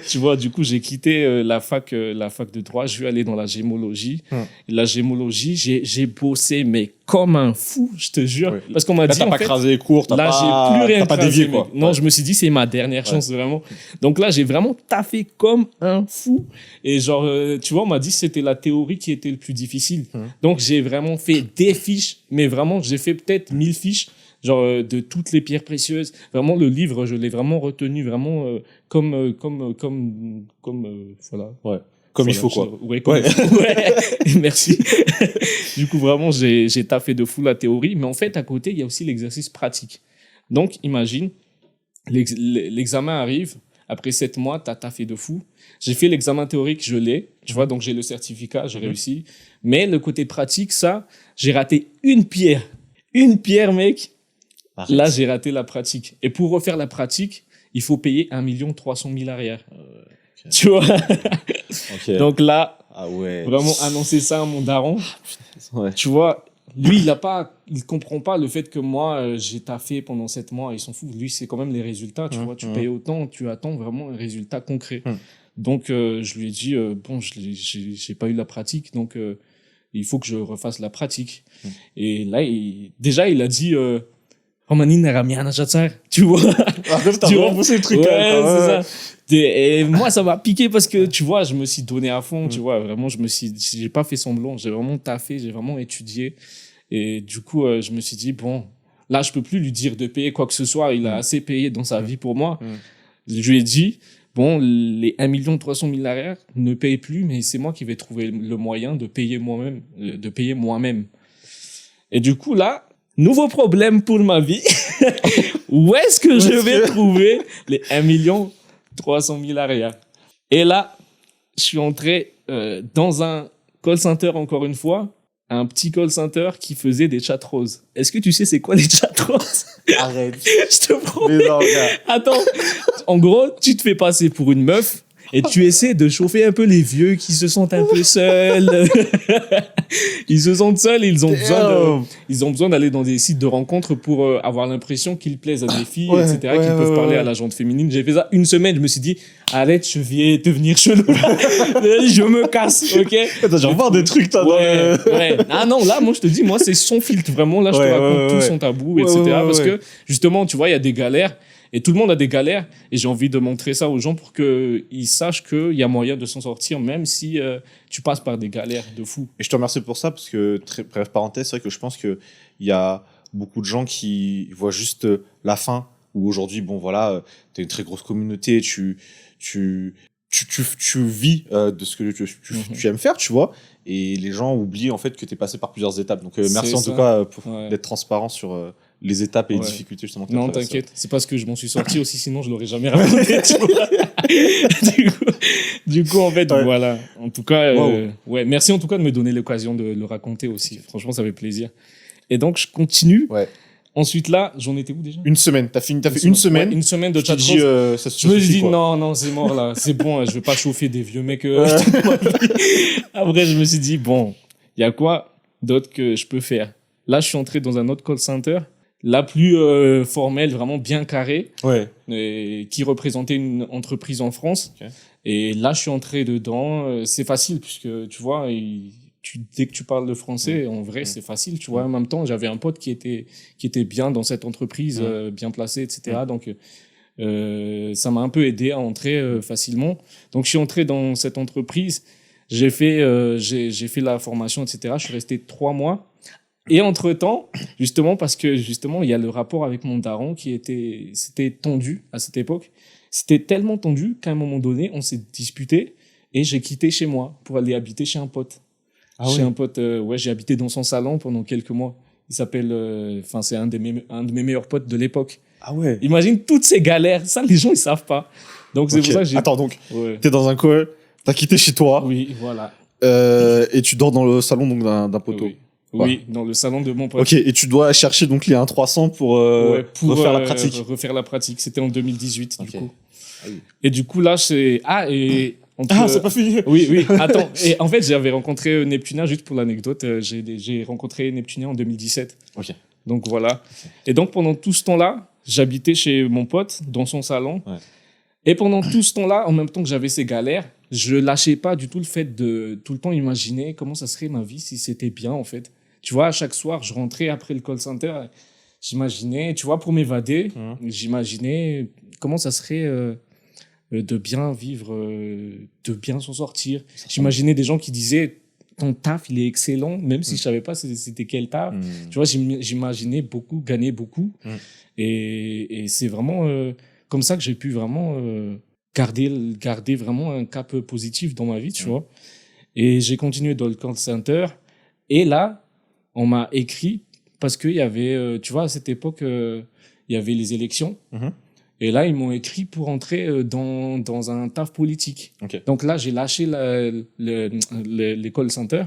Tu vois, du coup, j'ai quitté la fac de droit, je suis allé dans la gémologie. La gémologie, j'ai bossé, mais comme un fou, je te jure. Parce qu'on m'a dit, t'as pas crasé les cours, j'ai plus rien pas dévié, quoi. Non, je me suis dit, c'est ma dernière chance, vraiment. Donc là, j'ai vraiment taffé comme un fou. Et genre, tu vois, on m'a dit que c'était la théorie qui était le plus difficile. Donc, j'ai vraiment fait des fiches, mais vraiment, j'ai fait peut-être 1000 fiches. Genre de toutes les pierres précieuses. Vraiment, le livre, je l'ai vraiment retenu vraiment comme voilà. Comme il faut, quoi. Ouais. Merci. Du coup, vraiment, j'ai taffé de fou la théorie. Mais en fait, à côté, il y a aussi l'exercice pratique. Donc, imagine, l'examen arrive. Après 7 mois, t'as taffé de fou. J'ai fait l'examen théorique, je l'ai. Tu vois, donc j'ai le certificat, j'ai réussi. Mais le côté pratique, ça, j'ai raté une pierre. Une pierre, mec. Arrête. Là, j'ai raté la pratique. Et pour refaire la pratique, il faut payer 1 300 000 arrière. Tu vois. Donc là, vraiment annoncer ça à mon daron. Tu vois, lui, il comprend pas le fait que moi, j'ai taffé pendant 7 mois. Il s'en fout. Lui, c'est quand même les résultats. Tu vois, tu payes autant, tu attends vraiment un résultat concret. Donc, je lui ai dit, bon, j'ai pas eu la pratique, donc il faut que je refasse la pratique. Et là, il a dit... tu vois. Tu vois, repoussé le truc. C'est ça. Et moi, ça m'a piqué parce que, tu vois, je me suis donné à fond, tu vois. Vraiment, j'ai pas fait semblant. J'ai vraiment taffé, j'ai vraiment étudié. Et du coup, je me suis dit, bon, là, je peux plus lui dire de payer quoi que ce soit. Il a assez payé dans sa vie pour moi. Je lui ai dit, bon, les 1 300 000 arrière ne payent plus, mais c'est moi qui vais trouver le moyen de payer moi-même. Et du coup, là, nouveau problème pour ma vie. Où est-ce que je vais trouver les 1 300 000 arrière? Et là, je suis entré dans un call center, encore une fois, un petit call center qui faisait des chats roses. Est-ce que tu sais c'est quoi les chats roses? Arrête. Je te promets. Mais non, gars. Attends, en gros, tu te fais passer pour une meuf et tu essaies de chauffer un peu les vieux qui se sentent un peu seuls. Ils se sentent seuls et ils ont besoin d'aller dans des sites de rencontres pour avoir l'impression qu'ils plaisent à des filles, etc., qu'ils peuvent parler à la gente féminine. J'ai fait ça une semaine, je me suis dit, arrête, je vais devenir chelou. Je me casse, ok? T'as genre voir des trucs, toi. Ouais. Ah non, là, moi, je te dis, moi, c'est son filtre. Vraiment, là, je te raconte tout son tabou, etc. Parce que, justement, tu vois, il y a des galères. Et tout le monde a des galères. Et j'ai envie de montrer ça aux gens pour qu'ils sachent qu'il y a moyen de s'en sortir, même si tu passes par des galères de fou. Et je te remercie pour ça, parce que, très bref parenthèse, c'est vrai que je pense qu'il y a beaucoup de gens qui voient juste la fin, où aujourd'hui, bon, voilà, t'as une très grosse communauté, tu vis de ce que tu aimes faire, tu vois, et les gens oublient en fait que tu es passé par plusieurs étapes. Donc merci en tout cas d'être transparent sur les étapes et les difficultés justement. Non, t'inquiète, c'est parce que je m'en suis sorti aussi, sinon je l'aurais jamais raconté. Tu vois. du coup, en fait, voilà. En tout cas, ouais, merci en tout cas de me donner l'occasion de le raconter aussi. Franchement, ça fait plaisir. Et donc, je continue. Ouais. Ensuite, là, j'en étais où déjà? Une semaine. T'as fait une semaine. Ouais, une semaine de chat rose. Je me suis dit, non, c'est mort là. C'est bon, je vais pas chauffer des vieux mecs. Après, je me suis dit, bon, il y a quoi d'autre que je peux faire? Là, je suis entré dans un autre call center, la plus formelle, vraiment bien carré, qui représentait une entreprise en France. Okay. Et là, je suis entré dedans. C'est facile, puisque tu vois, dès que tu parles le français, en vrai, c'est facile, tu vois. En même temps, j'avais un pote qui était bien dans cette entreprise, bien placé, etc. Donc, ça m'a un peu aidé à entrer facilement. Donc, je suis entré dans cette entreprise. J'ai fait la formation, etc. Je suis resté 3 mois. Et entre-temps, justement, parce que justement, il y a le rapport avec mon daron c'était tendu à cette époque. C'était tellement tendu qu'à un moment donné, on s'est disputé et j'ai quitté chez moi pour aller habiter chez un pote. Chez un pote, j'ai habité dans son salon pendant quelques mois. Il s'appelle, c'est un de mes meilleurs potes de l'époque. Ah ouais. Imagine toutes ces galères. Ça, les gens, ils savent pas. Donc, c'est pour ça que Attends, donc, t'es dans un coin, t'as quitté chez toi. Oui, voilà. Et tu dors dans le salon, donc, d'un poteau. Oui, dans le salon de mon pote. Ok, et tu dois chercher donc les 1 300 pour refaire la pratique. Refaire la pratique. C'était en 2018, du coup. Ah oui. Et du coup, là, c'est c'est pas fini. Oui, attends. Et en fait, j'avais rencontré Neptunien, juste pour l'anecdote, j'ai rencontré Neptunien en 2017. Ok. Donc voilà. Et donc pendant tout ce temps-là, j'habitais chez mon pote, dans son salon. Ouais. Et pendant tout ce temps-là, en même temps que j'avais ces galères, je lâchais pas du tout le fait de tout le temps imaginer comment ça serait ma vie si c'était bien, en fait. Tu vois, à chaque soir, je rentrais après le call center, j'imaginais, tu vois, pour m'évader, j'imaginais comment ça serait... de bien vivre, de bien s'en sortir. J'imaginais des gens qui disaient ton taf il est excellent, même si je savais pas c'était quel taf. Tu vois, j'imaginais beaucoup, gagner beaucoup. Et c'est vraiment comme ça que j'ai pu vraiment garder vraiment un cap positif dans ma vie, tu vois. Et j'ai continué dans le call center. Et là, on m'a écrit parce qu'il y avait, tu vois, à cette époque, il y avait les élections. Et là, ils m'ont écrit pour entrer dans un taf politique. Okay. Donc là, j'ai lâché les call centers.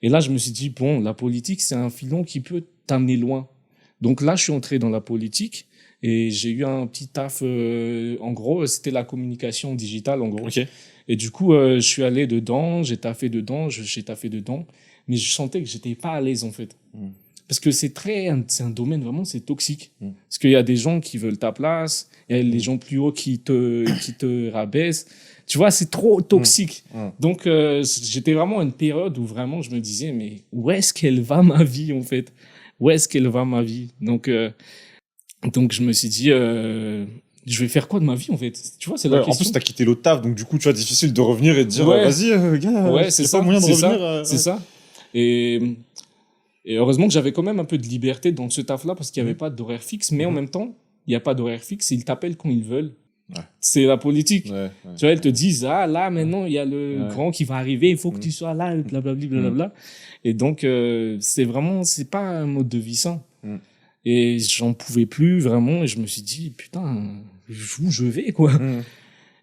Et là, je me suis dit, bon, la politique, c'est un filon qui peut t'amener loin. Donc là, je suis entré dans la politique et j'ai eu un petit taf. En gros, c'était la communication digitale, en gros. Okay. Et du coup, je suis allé dedans, j'ai taffé dedans, mais je sentais que j'étais pas à l'aise, en fait. Parce que c'est un domaine vraiment, c'est toxique. Parce qu'il y a des gens qui veulent ta place, il y a les gens plus hauts qui te rabaissent. Tu vois, c'est trop toxique. Donc, j'étais vraiment à une période où vraiment je me disais, mais où est-ce qu'elle va ma vie, en fait? Où est-ce qu'elle va ma vie? Donc, je me suis dit, je vais faire quoi de ma vie, en fait? Tu vois, c'est la question. En plus, t'as quitté l'autre taf, donc du coup, tu vois, difficile de revenir et de dire, vas-y, gars, c'est pas moyen de revenir. C'est ça. Et heureusement que j'avais quand même un peu de liberté dans ce taf-là parce qu'il n'y avait pas d'horaire fixe. Mais en même temps, il n'y a pas d'horaire fixe. Ils t'appellent quand ils veulent. C'est la politique. Tu vois, ils te disent, ah, là, maintenant, il y a le grand qui va arriver, il faut que tu sois là, blablabla, blablabla. Et donc, c'est pas un mode de vie sain. Et j'en pouvais plus vraiment, et je me suis dit, putain, où je vais, quoi.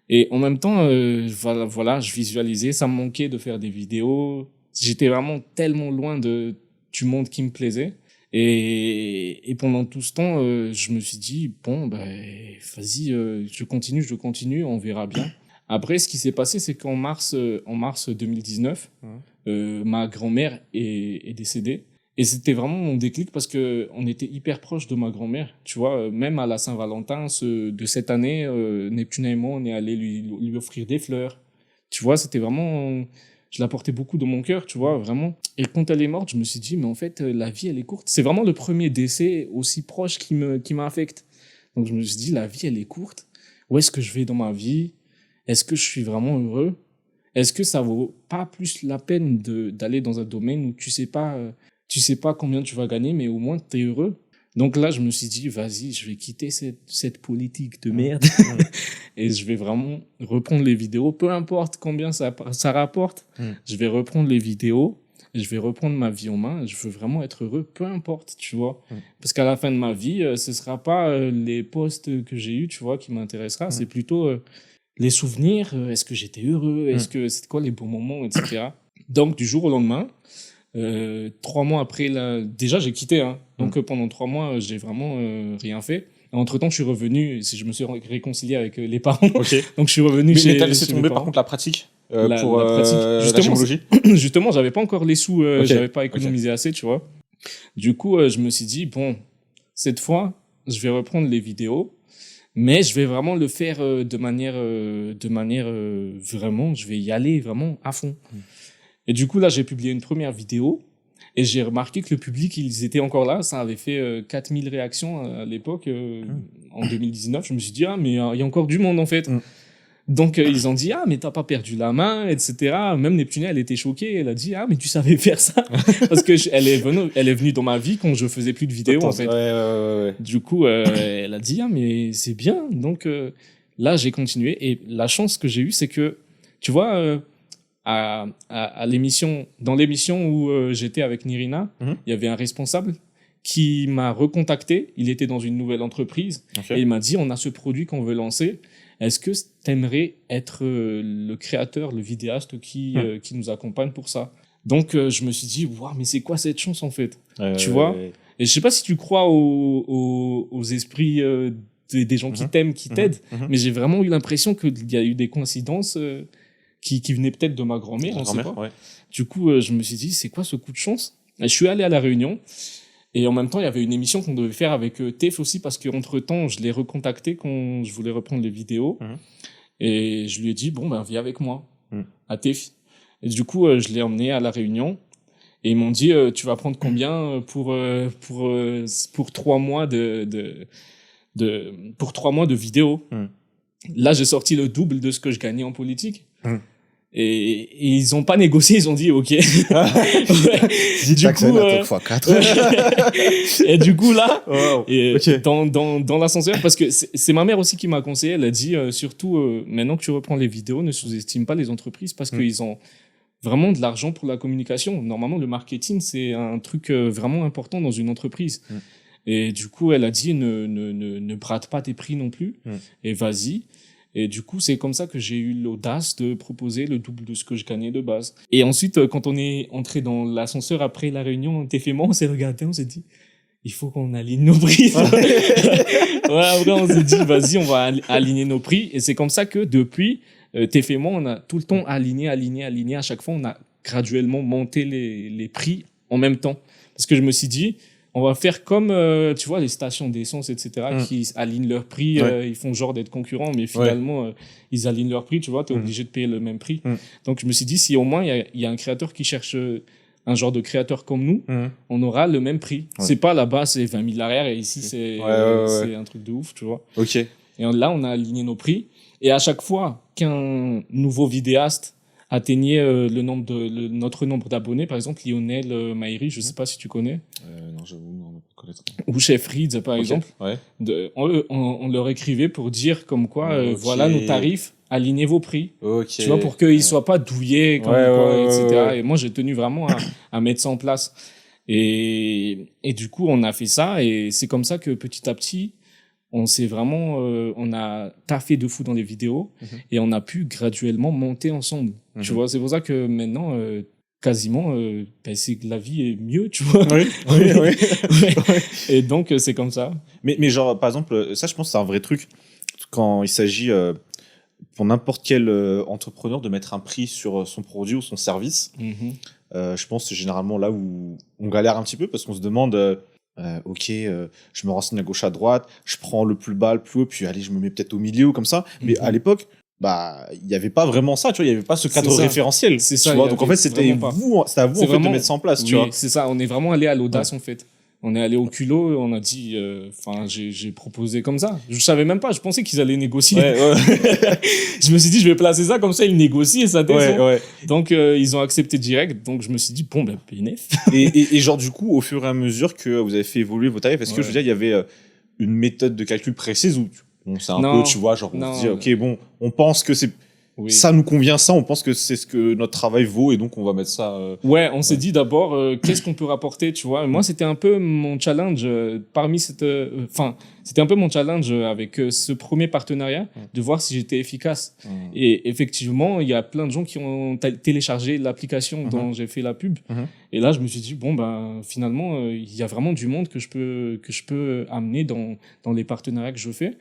Et en même temps, voilà, je visualisais, ça me manquait de faire des vidéos. J'étais vraiment tellement loin du monde qui me plaisait. Et pendant tout ce temps, je me suis dit, bon, vas-y, je continue, on verra bien. Après, ce qui s'est passé, c'est qu'en mars 2019, ma grand-mère est décédée. Et c'était vraiment mon déclic parce que on était hyper proche de ma grand-mère. Tu vois, même à la Saint-Valentin de cette année, Neptune et moi, on est allé lui offrir des fleurs. Tu vois, c'était vraiment, je la portais beaucoup dans mon cœur, tu vois, vraiment. Et quand elle est morte, je me suis dit, mais en fait, la vie, elle est courte. C'est vraiment le premier décès aussi proche qui m'affecte. Donc, je me suis dit, la vie, elle est courte. Où est-ce que je vais dans ma vie? Est-ce que je suis vraiment heureux? Est-ce que ça vaut pas plus la peine d'aller dans un domaine où tu sais pas combien tu vas gagner, mais au moins tu es heureux. Donc là, je me suis dit, vas-y, je vais quitter cette politique de merde et je vais vraiment reprendre les vidéos, peu importe combien ça rapporte. Je vais reprendre les vidéos, je vais reprendre ma vie en main. Je veux vraiment être heureux, peu importe, tu vois. Parce qu'à la fin de ma vie, ce sera pas les posts que j'ai eus, tu vois, qui m'intéressera. C'est plutôt les souvenirs. Est-ce que j'étais heureux? Est-ce que c'était quoi les bons moments, etc. Donc, du jour au lendemain, 3 mois après, déjà j'ai quitté, hein. Donc pendant 3 mois, j'ai vraiment rien fait. Entre-temps, je suis revenu, je me suis réconcilié avec les parents. Donc je suis revenu mais t'as laissé tomber par contre la pratique pour la pratique. La gémologie. Justement, j'avais pas encore les sous, j'avais pas économisé assez, tu vois. Du coup, je me suis dit, bon, cette fois, je vais reprendre les vidéos, mais je vais vraiment le faire de manière vraiment, je vais y aller vraiment à fond. Et du coup, là, j'ai publié une première vidéo et j'ai remarqué que le public, ils étaient encore là. Ça avait fait 4000 réactions à l'époque, en 2019. Je me suis dit, ah, mais il y a encore du monde, en fait. Donc, ils ont dit, ah, mais t'as pas perdu la main, etc. Même Neptune, elle était choquée. Elle a dit, ah, mais tu savais faire ça. Parce que elle est venue dans ma vie quand je faisais plus de vidéos, en fait. Du coup, elle a dit, ah, mais c'est bien. Donc, là, j'ai continué. Et la chance que j'ai eue, c'est que, tu vois, à l'émission, dans l'émission où j'étais avec Nirina, il y avait un responsable qui m'a recontacté. Il était dans une nouvelle entreprise et il m'a dit, on a ce produit qu'on veut lancer. Est-ce que t'aimerais être le créateur, le vidéaste qui nous accompagne pour ça? Donc, je me suis dit, waouh, mais c'est quoi cette chance, en fait? Tu vois? Et je sais pas si tu crois aux esprits des gens qui t'aiment, qui t'aident, mais j'ai vraiment eu l'impression qu'il y a eu des coïncidences qui venaient peut-être de ma grand-mère, on sait pas. Du coup, je me suis dit, c'est quoi ce coup de chance? Et je suis allé à La Réunion. Et en même temps, il y avait une émission qu'on devait faire avec Tef aussi, parce qu'entre-temps, je l'ai recontacté quand je voulais reprendre les vidéos. Et je lui ai dit, bon, ben, viens avec moi à Tef. Et du coup, je l'ai emmené à La Réunion. Et ils m'ont dit, tu vas prendre combien pour 3 mois pour 3 mois de vidéos? Là, j'ai sorti le double de ce que je gagnais en politique. Et ils ont pas négocié, ils ont dit OK. Du coup, et du coup là, dans l'ascenseur, parce que c'est ma mère aussi qui m'a conseillé. Elle a dit surtout maintenant que tu reprends les vidéos, ne sous-estime pas les entreprises parce qu'ils ont vraiment de l'argent pour la communication. Normalement, le marketing c'est un truc vraiment important dans une entreprise. Et du coup, elle a dit ne brade pas tes prix non plus et vas-y. Et du coup, c'est comme ça que j'ai eu l'audace de proposer le double de ce que je gagnais de base. Et ensuite, quand on est entré dans l'ascenseur après la réunion, Tef et moi, on s'est regardé, on s'est dit, il faut qu'on aligne nos prix. Après, on s'est dit, vas-y, on va aligner nos prix. Et c'est comme ça que depuis, Tef et moi, on a tout le temps aligné. À chaque fois, on a graduellement monté les prix en même temps. Parce que je me suis dit, on va faire comme, tu vois, les stations d'essence, etc., qui alignent leurs prix. Ils font genre d'être concurrents, mais finalement, ils alignent leurs prix, tu vois, t'es obligé de payer le même prix. Donc, je me suis dit, si au moins, il y a un créateur qui cherche un genre de créateur comme nous, on aura le même prix. C'est pas là-bas, c'est 20 000 arrière, et ici, c'est un truc de ouf, tu vois. Et là, on a aligné nos prix. Et à chaque fois qu'un nouveau vidéaste atteignait notre nombre d'abonnés, par exemple Lionel Maïri, je sais pas si tu connais. Non, j'avoue, non, ou Chef Reads, par exemple. Ouais. On leur écrivait pour dire comme quoi, voilà nos tarifs, alignez vos prix. Okay. Tu vois, pour qu'ils soient pas douillés, comme quoi, etc. Ouais. Et moi, j'ai tenu vraiment à mettre ça en place. Et du coup, on a fait ça, et c'est comme ça que petit à petit, on s'est vraiment, on a taffé de fou dans les vidéos, et on a pu graduellement monter ensemble. Tu vois, c'est pour ça que maintenant, quasiment, c'est que la vie est mieux, tu vois. Oui. Ouais. Et donc, c'est comme ça. Mais genre, par exemple, ça, je pense que c'est un vrai truc quand il s'agit pour n'importe quel entrepreneur de mettre un prix sur son produit ou son service. Je pense que c'est généralement là où on galère un petit peu parce qu'on se demande ok, je me renseigne à gauche à droite, je prends le plus bas, le plus haut, puis allez, je me mets peut-être au milieu ou comme ça. Mais à l'époque, il n'y avait pas vraiment ça, tu vois, il n'y avait pas ce cadre référentiel. C'est ça. Tu vois, donc en fait, c'était à vous en fait de mettre ça en place, tu vois. C'est ça, on est vraiment allé à l'audace en fait. On est allé au culot, on a dit, j'ai proposé comme ça. Je savais même pas, je pensais qu'ils allaient négocier. Je me suis dit, je vais placer ça comme ça, ils négocient et ça descend. Donc, ils ont accepté direct. Donc, je me suis dit, bon, ben, PNF. et genre, du coup, au fur et à mesure que vous avez fait évoluer vos tarifs, est-ce que je veux dire, il y avait une méthode de calcul précise ou c'est un peu, tu vois, genre, on se dit, ok, bon, on pense que c'est. Ça nous convient, ça, on pense que c'est ce que notre travail vaut et donc on va mettre ça. Ouais, on s'est dit d'abord, qu'est-ce qu'on peut rapporter, tu vois. Moi, c'était un peu mon challenge c'était un peu mon challenge avec ce premier partenariat de voir si j'étais efficace. Et effectivement, il y a plein de gens qui ont téléchargé l'application dont j'ai fait la pub. Et là, je me suis dit, bon, ben, finalement, il y a vraiment du monde que je peux amener dans les partenariats que je fais.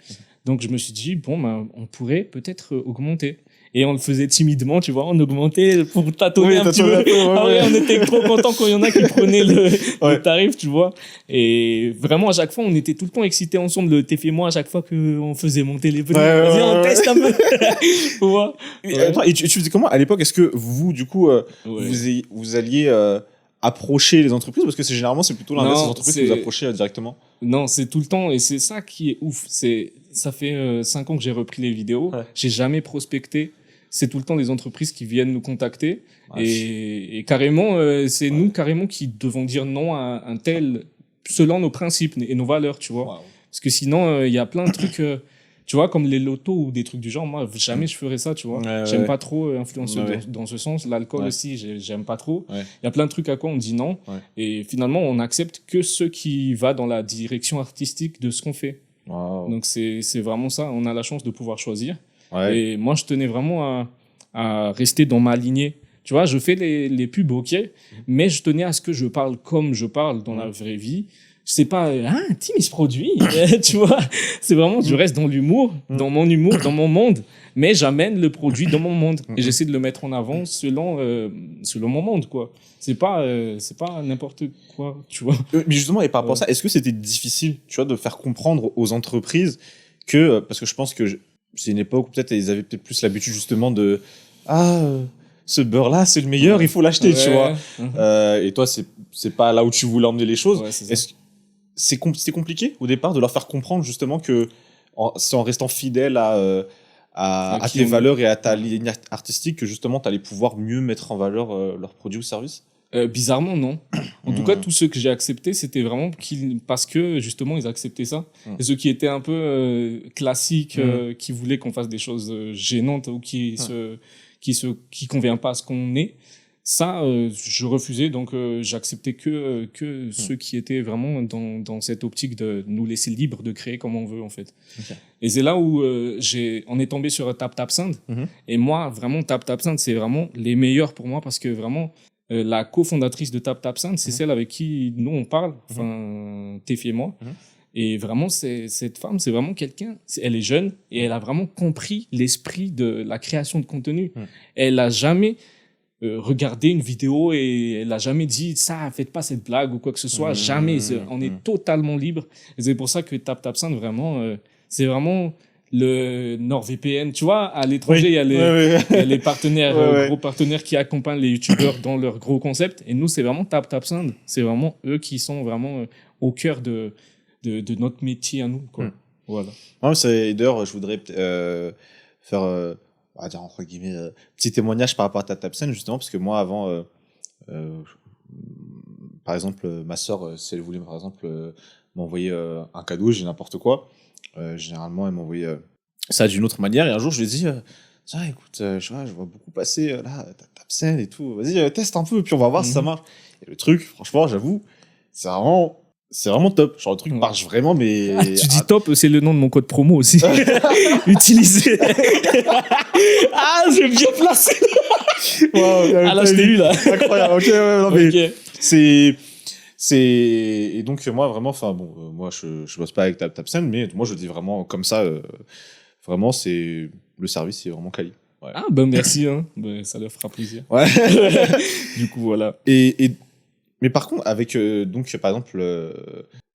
Donc, je me suis dit, bon, ben, on pourrait peut-être augmenter. Et on le faisait timidement, tu vois, on augmentait pour tâtonner un petit peu. On était trop contents quand il y en a qui prenaient le tarif, tu vois. Et vraiment, à chaque fois, on était tout le temps excités ensemble, le TF et moi, à chaque fois qu'on faisait monter les prix. On teste un peu. Tu vois. Et tu faisais comment à l'époque? Est-ce que vous, du coup, vous alliez approcher les entreprises? Parce que généralement, c'est plutôt l'inverse des entreprises que vous approchez directement. Non, c'est tout le temps. Et c'est ça qui est ouf. Ça fait 5 ans que j'ai repris les vidéos. J'ai jamais prospecté. C'est tout le temps des entreprises qui viennent nous contacter. Et carrément, c'est nous carrément qui devons dire non à un tel selon nos principes et nos valeurs, tu vois. Parce que sinon, il y a plein de trucs, tu vois, comme les lotos ou des trucs du genre. Moi, jamais je ferais ça, tu vois. J'aime pas trop influencer dans ce sens. L'alcool aussi, j'aime pas trop. Il y a plein de trucs à quoi on dit non. Et finalement, on accepte que ce qui va dans la direction artistique de ce qu'on fait. Donc, c'est vraiment ça. On a la chance de pouvoir choisir. Et moi, je tenais vraiment à rester dans ma lignée. Tu vois, je fais les pubs, ok, mais je tenais à ce que je parle comme je parle dans la vraie vie. C'est pas, Tim, il se produit, tu vois. C'est vraiment, je reste dans l'humour, dans mon humour, dans mon monde, mais j'amène le produit dans mon monde. Et j'essaie de le mettre en avant selon mon monde, quoi. C'est pas n'importe quoi, tu vois. Mais justement, et par rapport à ça, est-ce que c'était difficile, tu vois, de faire comprendre aux entreprises que, parce que je pense que c'est une époque où peut-être ils avaient peut-être plus l'habitude justement de ce beurre là c'est le meilleur, il faut l'acheter, tu vois. Et toi c'est pas là où tu voulais emmener les choses. Est-ce que c'est compliqué au départ de leur faire comprendre justement que c'est en restant fidèle à tes valeurs et à ta ligne artistique que justement tu allais pouvoir mieux mettre en valeur leurs produits ou services? Bizarrement, non. En tout cas, tous ceux que j'ai acceptés, c'était vraiment parce que, justement, ils acceptaient ça. Et ceux qui étaient un peu classiques, qui voulaient qu'on fasse des choses gênantes ou qui conviennent pas à ce qu'on est, ça, je refusais. Donc, j'acceptais que ceux qui étaient vraiment dans cette optique de nous laisser libre de créer comme on veut, en fait. Et c'est là où on est tombé sur TapTapSend. Et moi, vraiment, TapTapSend, c'est vraiment les meilleurs pour moi parce que vraiment, la cofondatrice de TapTapSend, c'est celle avec qui nous on parle, enfin Tefi et moi. Et vraiment, cette femme, c'est vraiment quelqu'un. Elle est jeune et elle a vraiment compris l'esprit de la création de contenu. Elle a jamais regardé une vidéo et elle a jamais dit ça, faites pas cette blague ou quoi que ce soit. Jamais. On est totalement libre. Et c'est pour ça que TapTapSend, vraiment, c'est vraiment le NordVPN, tu vois, à l'étranger, il y a les partenaires, gros partenaires qui accompagnent les youtubeurs dans leur gros concept. Et nous, c'est vraiment TapTapSend. C'est vraiment eux qui sont vraiment au cœur de notre métier à nous, quoi. Voilà. D'ailleurs, je voudrais faire, on va dire, entre guillemets, petit témoignage par rapport à TapTapSend, justement, parce que moi, avant, par exemple, ma sœur, si elle voulait, par exemple, m'envoyer un cadeau, j'ai n'importe quoi, généralement, elle m'envoyait ça d'une autre manière. Et un jour, je lui ai dit, tiens, écoute, je vois beaucoup passer là, Tapsen et tout. Vas-y, teste un peu, puis on va voir si ça marche. Et le truc, franchement, j'avoue, c'est vraiment top. Genre, le truc marche vraiment, mais. Ah, tu dis top, c'est le nom de mon code promo aussi. Utilisé. Ah, j'ai bien placé. Wow, ah là, je t'ai eu là. Incroyable. Ok, ouais, non, mais Ok. c'est et donc moi vraiment, enfin bon, moi je bosse pas avec Tapsen, mais moi je dis vraiment comme ça, vraiment c'est le service, c'est vraiment quali. Ouais. Ah ben merci, hein. Ben, ça leur fera plaisir. Ouais. Du coup voilà. Mais par contre avec donc par exemple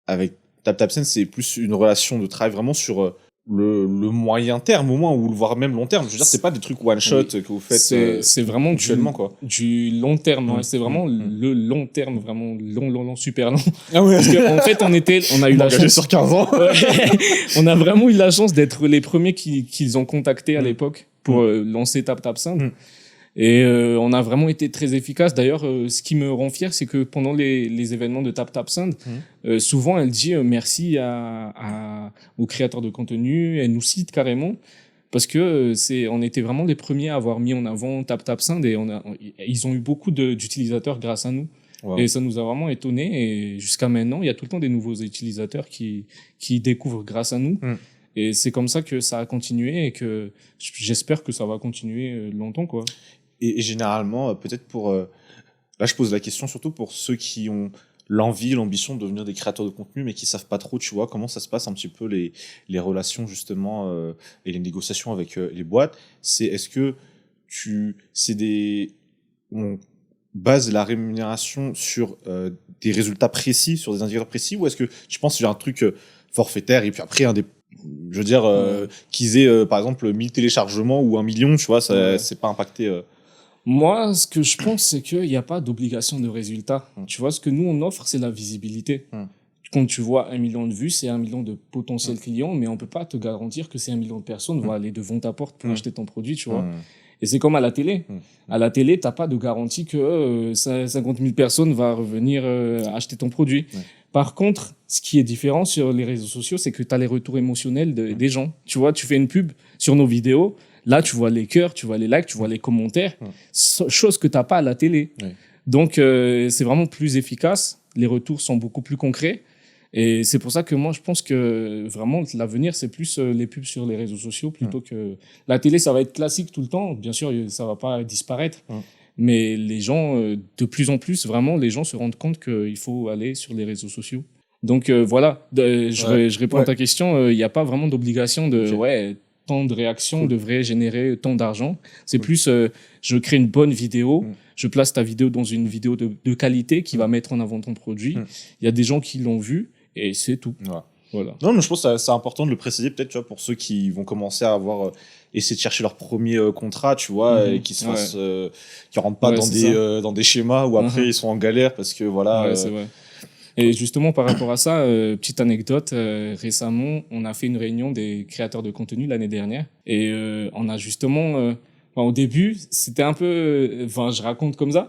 avec Tapsen, c'est plus une relation de travail vraiment sur le moyen terme au moins, ou voire même long terme. Je veux dire, c'est pas des trucs one shot que vous faites c'est vraiment mutuellement quoi. Du long terme, ouais. C'est vraiment le long terme, vraiment long, super long. Ah ouais. Parce qu'en fait, on a eu la chance sur 15 ans. on a vraiment eu la chance d'être les premiers qu'ils ont contactés à l'époque pour lancer TapTapSend. Et on a vraiment été très efficace. D'ailleurs, ce qui me rend fier, c'est que pendant les événements de TapTapSend, souvent elle dit merci aux créateurs de contenu. Elle nous cite carrément parce que on était vraiment les premiers à avoir mis en avant TapTapSend et ils ont eu beaucoup d'utilisateurs grâce à nous. Wow. Et ça nous a vraiment étonnés. Et jusqu'à maintenant, il y a tout le temps des nouveaux utilisateurs qui découvrent grâce à nous. Et c'est comme ça que ça a continué et que j'espère que ça va continuer longtemps, quoi. Et généralement, peut-être là, je pose la question surtout pour ceux qui ont l'envie, l'ambition de devenir des créateurs de contenu, mais qui savent pas trop, tu vois, comment ça se passe un petit peu les relations, justement, et les négociations avec les boîtes. Est-ce que on base la rémunération sur des résultats précis, sur des indicateurs précis, ou est-ce que tu penses qu'il y a un truc forfaitaire, et puis après, je veux dire, qu'ils aient, par exemple, 1000 téléchargements ou 1 million, tu vois, c'est pas impacté. Moi, ce que je pense, c'est qu'il n'y a pas d'obligation de résultat. Tu vois, ce que nous, on offre, c'est la visibilité. Quand tu vois 1 million de vues, c'est 1 million de potentiels clients, mais on peut pas te garantir que ces 1 million de personnes vont aller devant ta porte pour acheter ton produit, tu vois. Et c'est comme à la télé. À la télé, t'as pas de garantie que 50 000 personnes vont revenir acheter ton produit. Par contre, ce qui est différent sur les réseaux sociaux, c'est que tu as les retours émotionnels des gens. Tu vois, tu fais une pub sur nos vidéos, là, tu vois les cœurs, tu vois les likes, tu vois les commentaires, chose que tu n'as pas à la télé. Donc, c'est vraiment plus efficace. Les retours sont beaucoup plus concrets. Et c'est pour ça que moi, je pense que vraiment, l'avenir, c'est plus les pubs sur les réseaux sociaux plutôt que... La télé, ça va être classique tout le temps. Bien sûr, ça va pas disparaître. Mais les gens, de plus en plus, vraiment, les gens se rendent compte qu'il faut aller sur les réseaux sociaux. Donc, voilà, je réponds à ta question. Il n'y a pas vraiment d'obligation de... tant de réactions devraient générer tant d'argent. C'est plus, je crée une bonne vidéo, je place ta vidéo dans une vidéo de qualité qui va mettre en avant ton produit. Il y a des gens qui l'ont vu et c'est tout. Voilà. Non, mais je pense que c'est important de le préciser, peut-être, tu vois, pour ceux qui vont commencer à avoir essayé de chercher leur premier contrat, tu vois, et qui se fassent, qui rentrent pas dans des schémas où après ils sont en galère parce que voilà. Ouais, c'est vrai. Et justement, par rapport à ça, petite anecdote, récemment, on a fait une réunion des créateurs de contenu l'année dernière. Et on a justement... au début, c'était un peu... je raconte comme ça.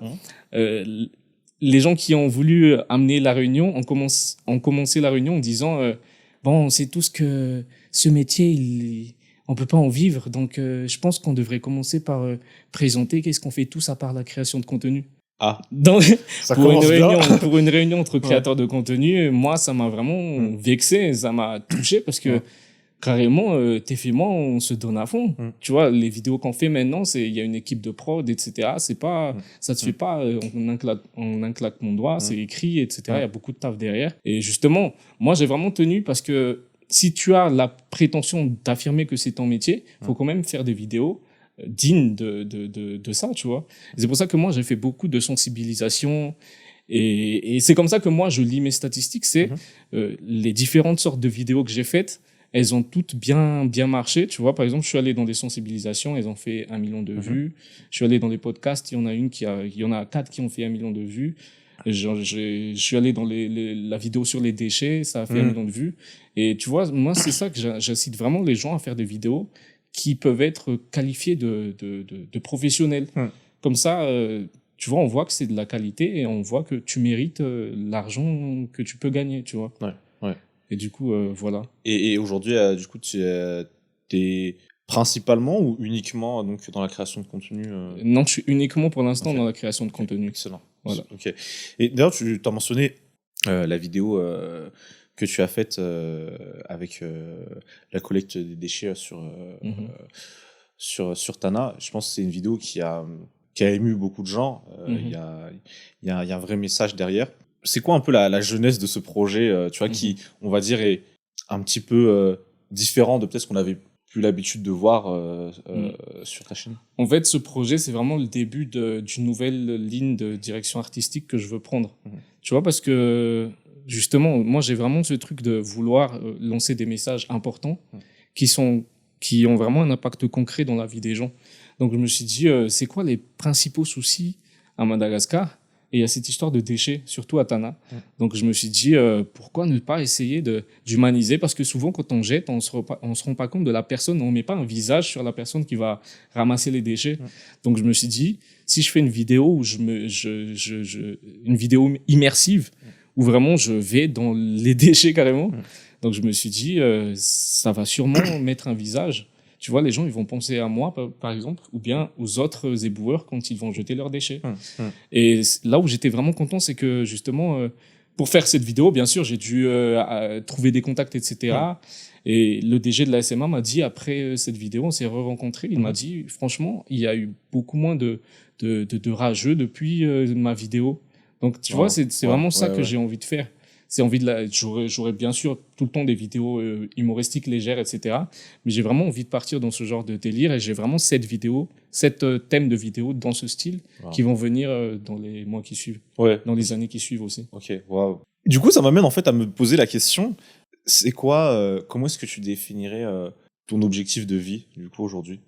Les gens qui ont voulu amener la réunion ont commencé la réunion en disant bon, on sait tous que ce métier, on peut pas en vivre. Donc, je pense qu'on devrait commencer par présenter qu'est-ce qu'on fait tous à part la création de contenu. Donc, pour une réunion entre créateurs de contenu, moi, ça m'a vraiment vexé, ça m'a touché parce que carrément, TF1, on se donne à fond. Tu vois, les vidéos qu'on fait maintenant, il y a une équipe de prod, etc. C'est pas, ça se fait pas en un claquement de doigts, c'est écrit, etc. Il y a beaucoup de taf derrière. Et justement, moi, j'ai vraiment tenu parce que si tu as la prétention d'affirmer que c'est ton métier, faut quand même faire des vidéos digne de ça, tu vois. C'est pour ça que moi, j'ai fait beaucoup de sensibilisation et c'est comme ça que moi, je lis mes statistiques. C'est les différentes sortes de vidéos que j'ai faites, elles ont toutes bien marché, tu vois. Par exemple, je suis allé dans des sensibilisations, elles ont fait 1 million de vues. Je suis allé dans les podcasts, il y en a 4 qui ont fait 1 million de vues. Je suis allé dans la vidéo sur les déchets, ça a fait 1 million de vues. Et tu vois, moi, c'est ça que j'incite vraiment les gens à faire des vidéos qui peuvent être qualifiés de professionnels. Comme ça, tu vois, on voit que c'est de la qualité et on voit que tu mérites l'argent que tu peux gagner, tu vois. Ouais. Et du coup, voilà. Et aujourd'hui, du coup, tu es principalement ou uniquement donc, dans la création de contenu Non, je suis uniquement pour l'instant Ok. dans la création de contenu. Excellent. Voilà. Ok. Et d'ailleurs, tu as mentionné la vidéo que tu as faite avec la collecte des déchets Mhm. sur Tana. Je pense que c'est une vidéo qui a ému beaucoup de gens. Il y a un vrai message derrière. C'est quoi un peu la jeunesse de ce projet, tu vois, qui, on va dire, est un petit peu différent de peut-être ce qu'on avait plus l'habitude de voir sur ta chaîne? En fait, ce projet, c'est vraiment le début d'une nouvelle ligne de direction artistique que je veux prendre. Tu vois, parce que justement, moi, j'ai vraiment ce truc de vouloir lancer des messages importants qui ont vraiment un impact concret dans la vie des gens. Donc, je me suis dit, c'est quoi les principaux soucis à Madagascar? Et il y a cette histoire de déchets, surtout à Tana. Donc, je me suis dit, pourquoi ne pas essayer d'humaniser? Parce que souvent, quand on jette, on se rend pas compte de la personne. On met pas un visage sur la personne qui va ramasser les déchets. Donc, je me suis dit, si je fais une vidéo où une vidéo immersive, où vraiment je vais dans les déchets carrément. Donc, je me suis dit, ça va sûrement mettre un visage. Tu vois, les gens, ils vont penser à moi, par exemple, ou bien aux autres éboueurs quand ils vont jeter leurs déchets. Et là où j'étais vraiment content, c'est que justement, pour faire cette vidéo, bien sûr, j'ai dû trouver des contacts, etc. Et le DG de la SMA m'a dit, après cette vidéo, on s'est re-rencontrés, il m'a dit, franchement, il y a eu beaucoup moins de rageux depuis ma vidéo. Donc, tu vois, c'est vraiment ça que j'ai envie de faire. C'est envie j'aurais bien sûr tout le temps des vidéos humoristiques légères, etc. Mais j'ai vraiment envie de partir dans ce genre de délire et j'ai vraiment cette thème de vidéo dans ce style qui vont venir dans les mois qui suivent, dans les années qui suivent aussi. Ok, waouh. Du coup, ça m'amène en fait à me poser la question, c'est quoi, comment est-ce que tu définirais ton objectif de vie, du coup, aujourd'hui?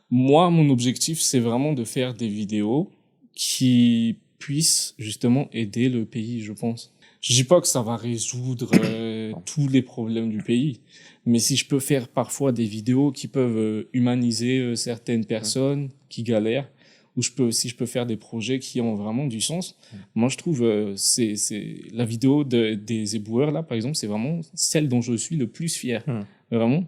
Moi, mon objectif, c'est vraiment de faire des vidéos qui puissent justement aider le pays, je pense. Je dis pas que ça va résoudre tous les problèmes du pays, mais si je peux faire parfois des vidéos qui peuvent humaniser certaines personnes qui galèrent, ou si je peux faire des projets qui ont vraiment du sens, moi je trouve c'est la vidéo des éboueurs là par exemple, c'est vraiment celle dont je suis le plus fier, vraiment.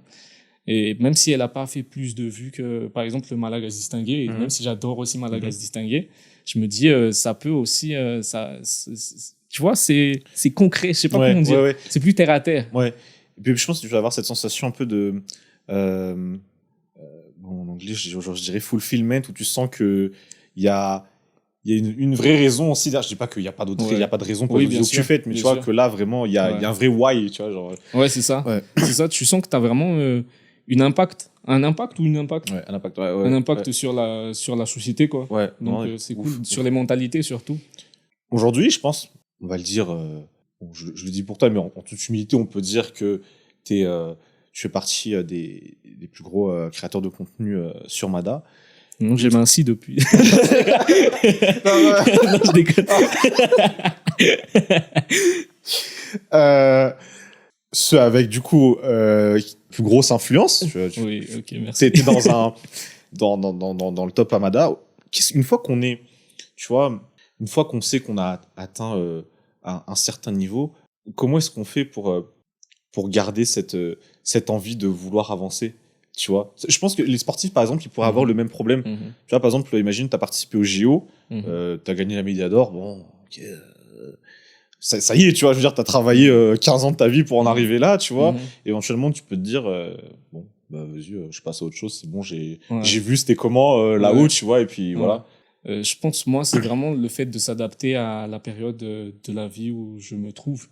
Et même si elle a pas fait plus de vues que par exemple le Malagas distingué, et même si j'adore aussi Malagas distingué, je me dis ça peut aussi tu vois, c'est concret, je sais pas comment dire. C'est plus terre à terre. Ouais. Et puis je pense que tu vas avoir cette sensation un peu de bon, en anglais, je dirais fulfillment, où tu sens que il y a une vraie raison aussi derrière. Je dis pas qu'il y a pas d'autre, il y a pas de raison pour les vidéos que tu fais, mais tu vois que là vraiment il y a un vrai why, tu vois, genre. Ouais, c'est ça. C'est ça, tu sens que tu as vraiment un impact un impact un impact sur la société quoi. Donc c'est cool sur les mentalités surtout. Aujourd'hui, je pense, on va le dire, bon, je le dis pour toi, mais en toute humilité, on peut dire que tu fais partie des plus gros créateurs de contenu sur Mada. Non, j'ai minci depuis. Non, je déconne. Ce avec, du coup, plus grosse influence. Oui, ok, merci. T'es dans le top Amada. Une fois qu'on est, tu vois, une fois qu'on sait qu'on a atteint un certain niveau, comment est-ce qu'on fait pour garder cette envie de vouloir avancer, tu vois? Je pense que les sportifs, par exemple, ils pourraient avoir le même problème. Tu vois, par exemple, imagine, tu as participé au JO, tu as gagné la médaille d'or, bon, ok, ça y est, tu vois, je veux dire, tu as travaillé 15 ans de ta vie pour en arriver là, tu vois. Éventuellement, tu peux te dire, bon, bah vas-y, je passe à autre chose, c'est bon, j'ai vu c'était comment là-haut, tu vois, et puis voilà. Je pense, moi, c'est vraiment le fait de s'adapter à la période de la vie où je me trouve,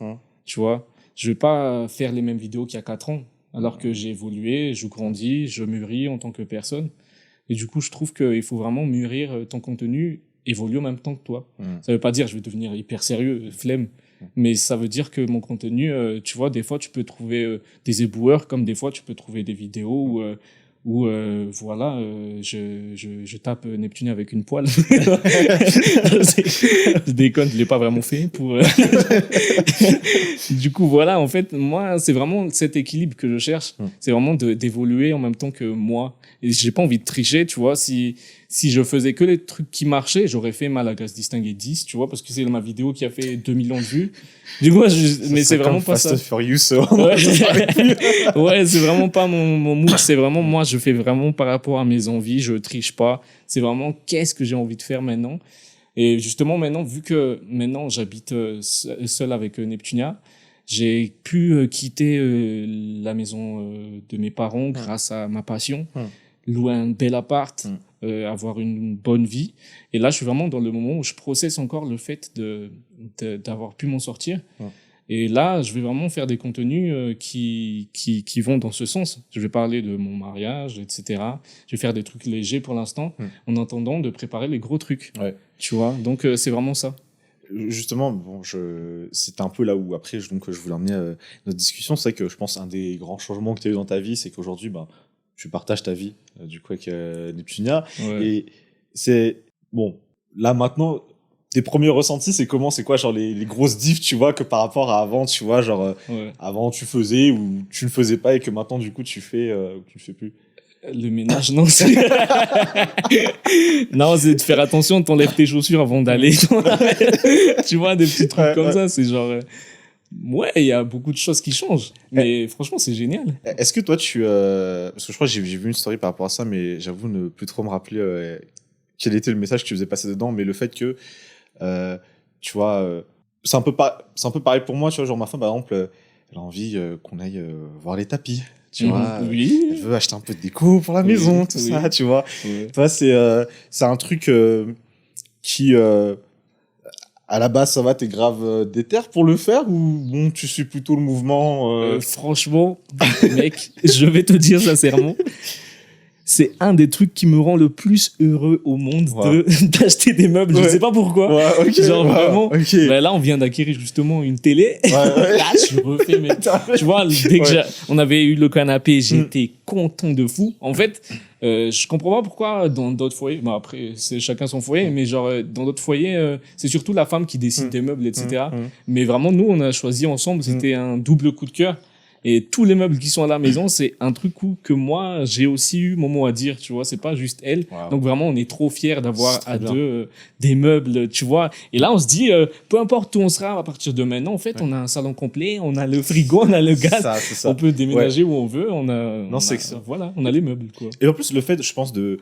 tu vois. Je vais pas faire les mêmes vidéos qu'il y a 4 ans, alors que j'ai évolué, je grandis, je mûris en tant que personne. Et du coup, je trouve qu'il faut vraiment mûrir ton contenu, évoluer en même temps que toi. Ça veut pas dire je vais devenir hyper sérieux, flemme, mais ça veut dire que mon contenu, tu vois, des fois, tu peux trouver des éboueurs, comme des fois, tu peux trouver des vidéos où voilà, je tape Neptune avec une poêle. Je déconne, je l'ai pas vraiment fait pour. Du coup, voilà, en fait, moi, c'est vraiment cet équilibre que je cherche. C'est vraiment d'évoluer en même temps que moi. Et j'ai pas envie de tricher, tu vois. Si si je faisais que les trucs qui marchaient, j'aurais fait Malagas Distingué 10, tu vois, parce que c'est ma vidéo qui a fait 2 millions de vues. Du coup, mais c'est vraiment pas ça. Fast and Furious. Ouais, ouais, c'est vraiment pas mon mood. C'est vraiment, moi, je fais vraiment par rapport à mes envies. Je triche pas. C'est vraiment qu'est-ce que j'ai envie de faire maintenant. Et justement, maintenant, vu que maintenant j'habite seul avec Neptunia, j'ai pu quitter la maison de mes parents grâce à ma passion, louer un bel appart, avoir une bonne vie. Et là, je suis vraiment dans le moment où je processe encore le fait d'avoir pu m'en sortir. Et là, je vais vraiment faire des contenus qui vont dans ce sens. Je vais parler de mon mariage, etc. Je vais faire des trucs légers pour l'instant, en attendant de préparer les gros trucs. Ouais. Tu vois, donc c'est vraiment ça. Justement, bon, c'est un peu là où après je voulais emmener notre discussion. C'est vrai que je pense un des grands changements que tu as eu dans ta vie, c'est qu'aujourd'hui, tu partages ta vie du coup avec Neptunia. Ouais. Et c'est bon, là maintenant, tes premiers ressentis, c'est comment, c'est quoi, genre les grosses diffs, tu vois, que par rapport à avant, tu vois, genre avant tu faisais ou tu ne faisais pas et que maintenant du coup tu fais ou tu ne fais plus. Le ménage, non, c'est... non, c'est de faire attention, t'enlèves tes chaussures avant d'aller. Tu vois, des petits trucs comme ça, c'est genre... Ouais, il y a beaucoup de choses qui changent. Mais franchement, c'est génial. Est-ce que toi, parce que je crois que j'ai vu une story par rapport à ça, mais j'avoue ne plus trop me rappeler quel était le message que tu faisais passer dedans, mais le fait que, tu vois, c'est un peu pareil pour moi, tu vois, genre ma femme, par exemple, elle a envie qu'on aille voir les tapis. Tu vois, oui. elle veut acheter un peu de déco pour la maison, tout ça, tu vois. Oui. Toi, c'est un truc qui, à la base, ça va, t'es grave déter pour le faire ou bon, tu suis plutôt le mouvement franchement, mec, je vais te dire sincèrement, c'est un des trucs qui me rend le plus heureux au monde d'acheter des meubles. Je sais pas pourquoi. Ouais, okay, genre vraiment. Okay. Ben là, on vient d'acquérir justement une télé. Là, je refais. Mais tu vois, dès que on avait eu le canapé, j'étais content de fou. En fait, je comprends pas pourquoi dans d'autres foyers. Bon, après, c'est chacun son foyer, mais genre dans d'autres foyers, c'est surtout la femme qui décide des meubles, etc. Mais vraiment, nous, on a choisi ensemble. C'était un double coup de cœur. Et tous les meubles qui sont à la maison, c'est un truc que moi, j'ai aussi eu mon mot à dire, tu vois. C'est pas juste elle. Wow. Donc vraiment, on est trop fiers d'avoir à deux des meubles, tu vois. Et là, on se dit, peu importe où on sera à partir de maintenant, en fait, on a un salon complet, on a le frigo, on a le gaz. C'est ça. On peut déménager où on veut. Voilà, on a les meubles, quoi. Et en plus, le fait, je pense, de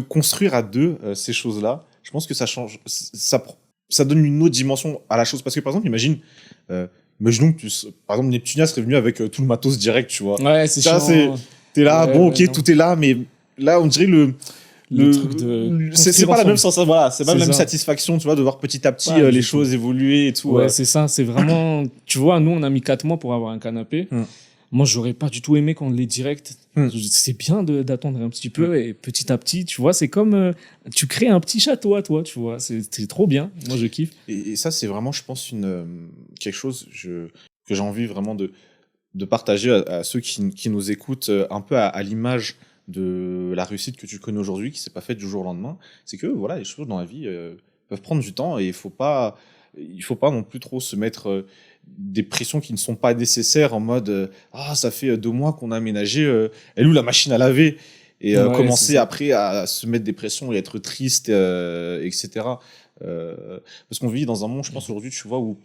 construire à deux ces choses-là, je pense que ça change, ça donne une autre dimension à la chose. Parce que, par exemple, imaginons que, par exemple, Neptunia serait venu avec tout le matos direct, tu vois. Ouais, c'est chiant. T'es là, tout est là, mais là, on dirait le truc de... C'est pas la même sensation, voilà, c'est pas la même satisfaction, tu vois, de voir petit à petit les choses évoluer et tout. Ouais, c'est ça, c'est vraiment... Tu vois, nous, on a mis 4 mois pour avoir un canapé. Moi, j'aurais pas du tout aimé qu'on l'ait direct. C'est bien d'attendre un petit peu et petit à petit, tu vois, c'est comme tu crées un petit château à toi, tu vois, c'est trop bien. Moi, je kiffe. Et ça, c'est vraiment, je pense, quelque chose que j'ai envie vraiment de partager à ceux qui nous écoutent un peu à l'image de la réussite que tu connais aujourd'hui, qui s'est pas faite du jour au lendemain. C'est que voilà, les choses dans la vie peuvent prendre du temps et il faut pas non plus trop se mettre des pressions qui ne sont pas nécessaires en mode ça fait 2 mois qu'on a aménagé, elle est où la machine à laver, et commencer après à se mettre des pressions et être triste, etc. Parce qu'on vit dans un monde, je pense, aujourd'hui, tu vois, où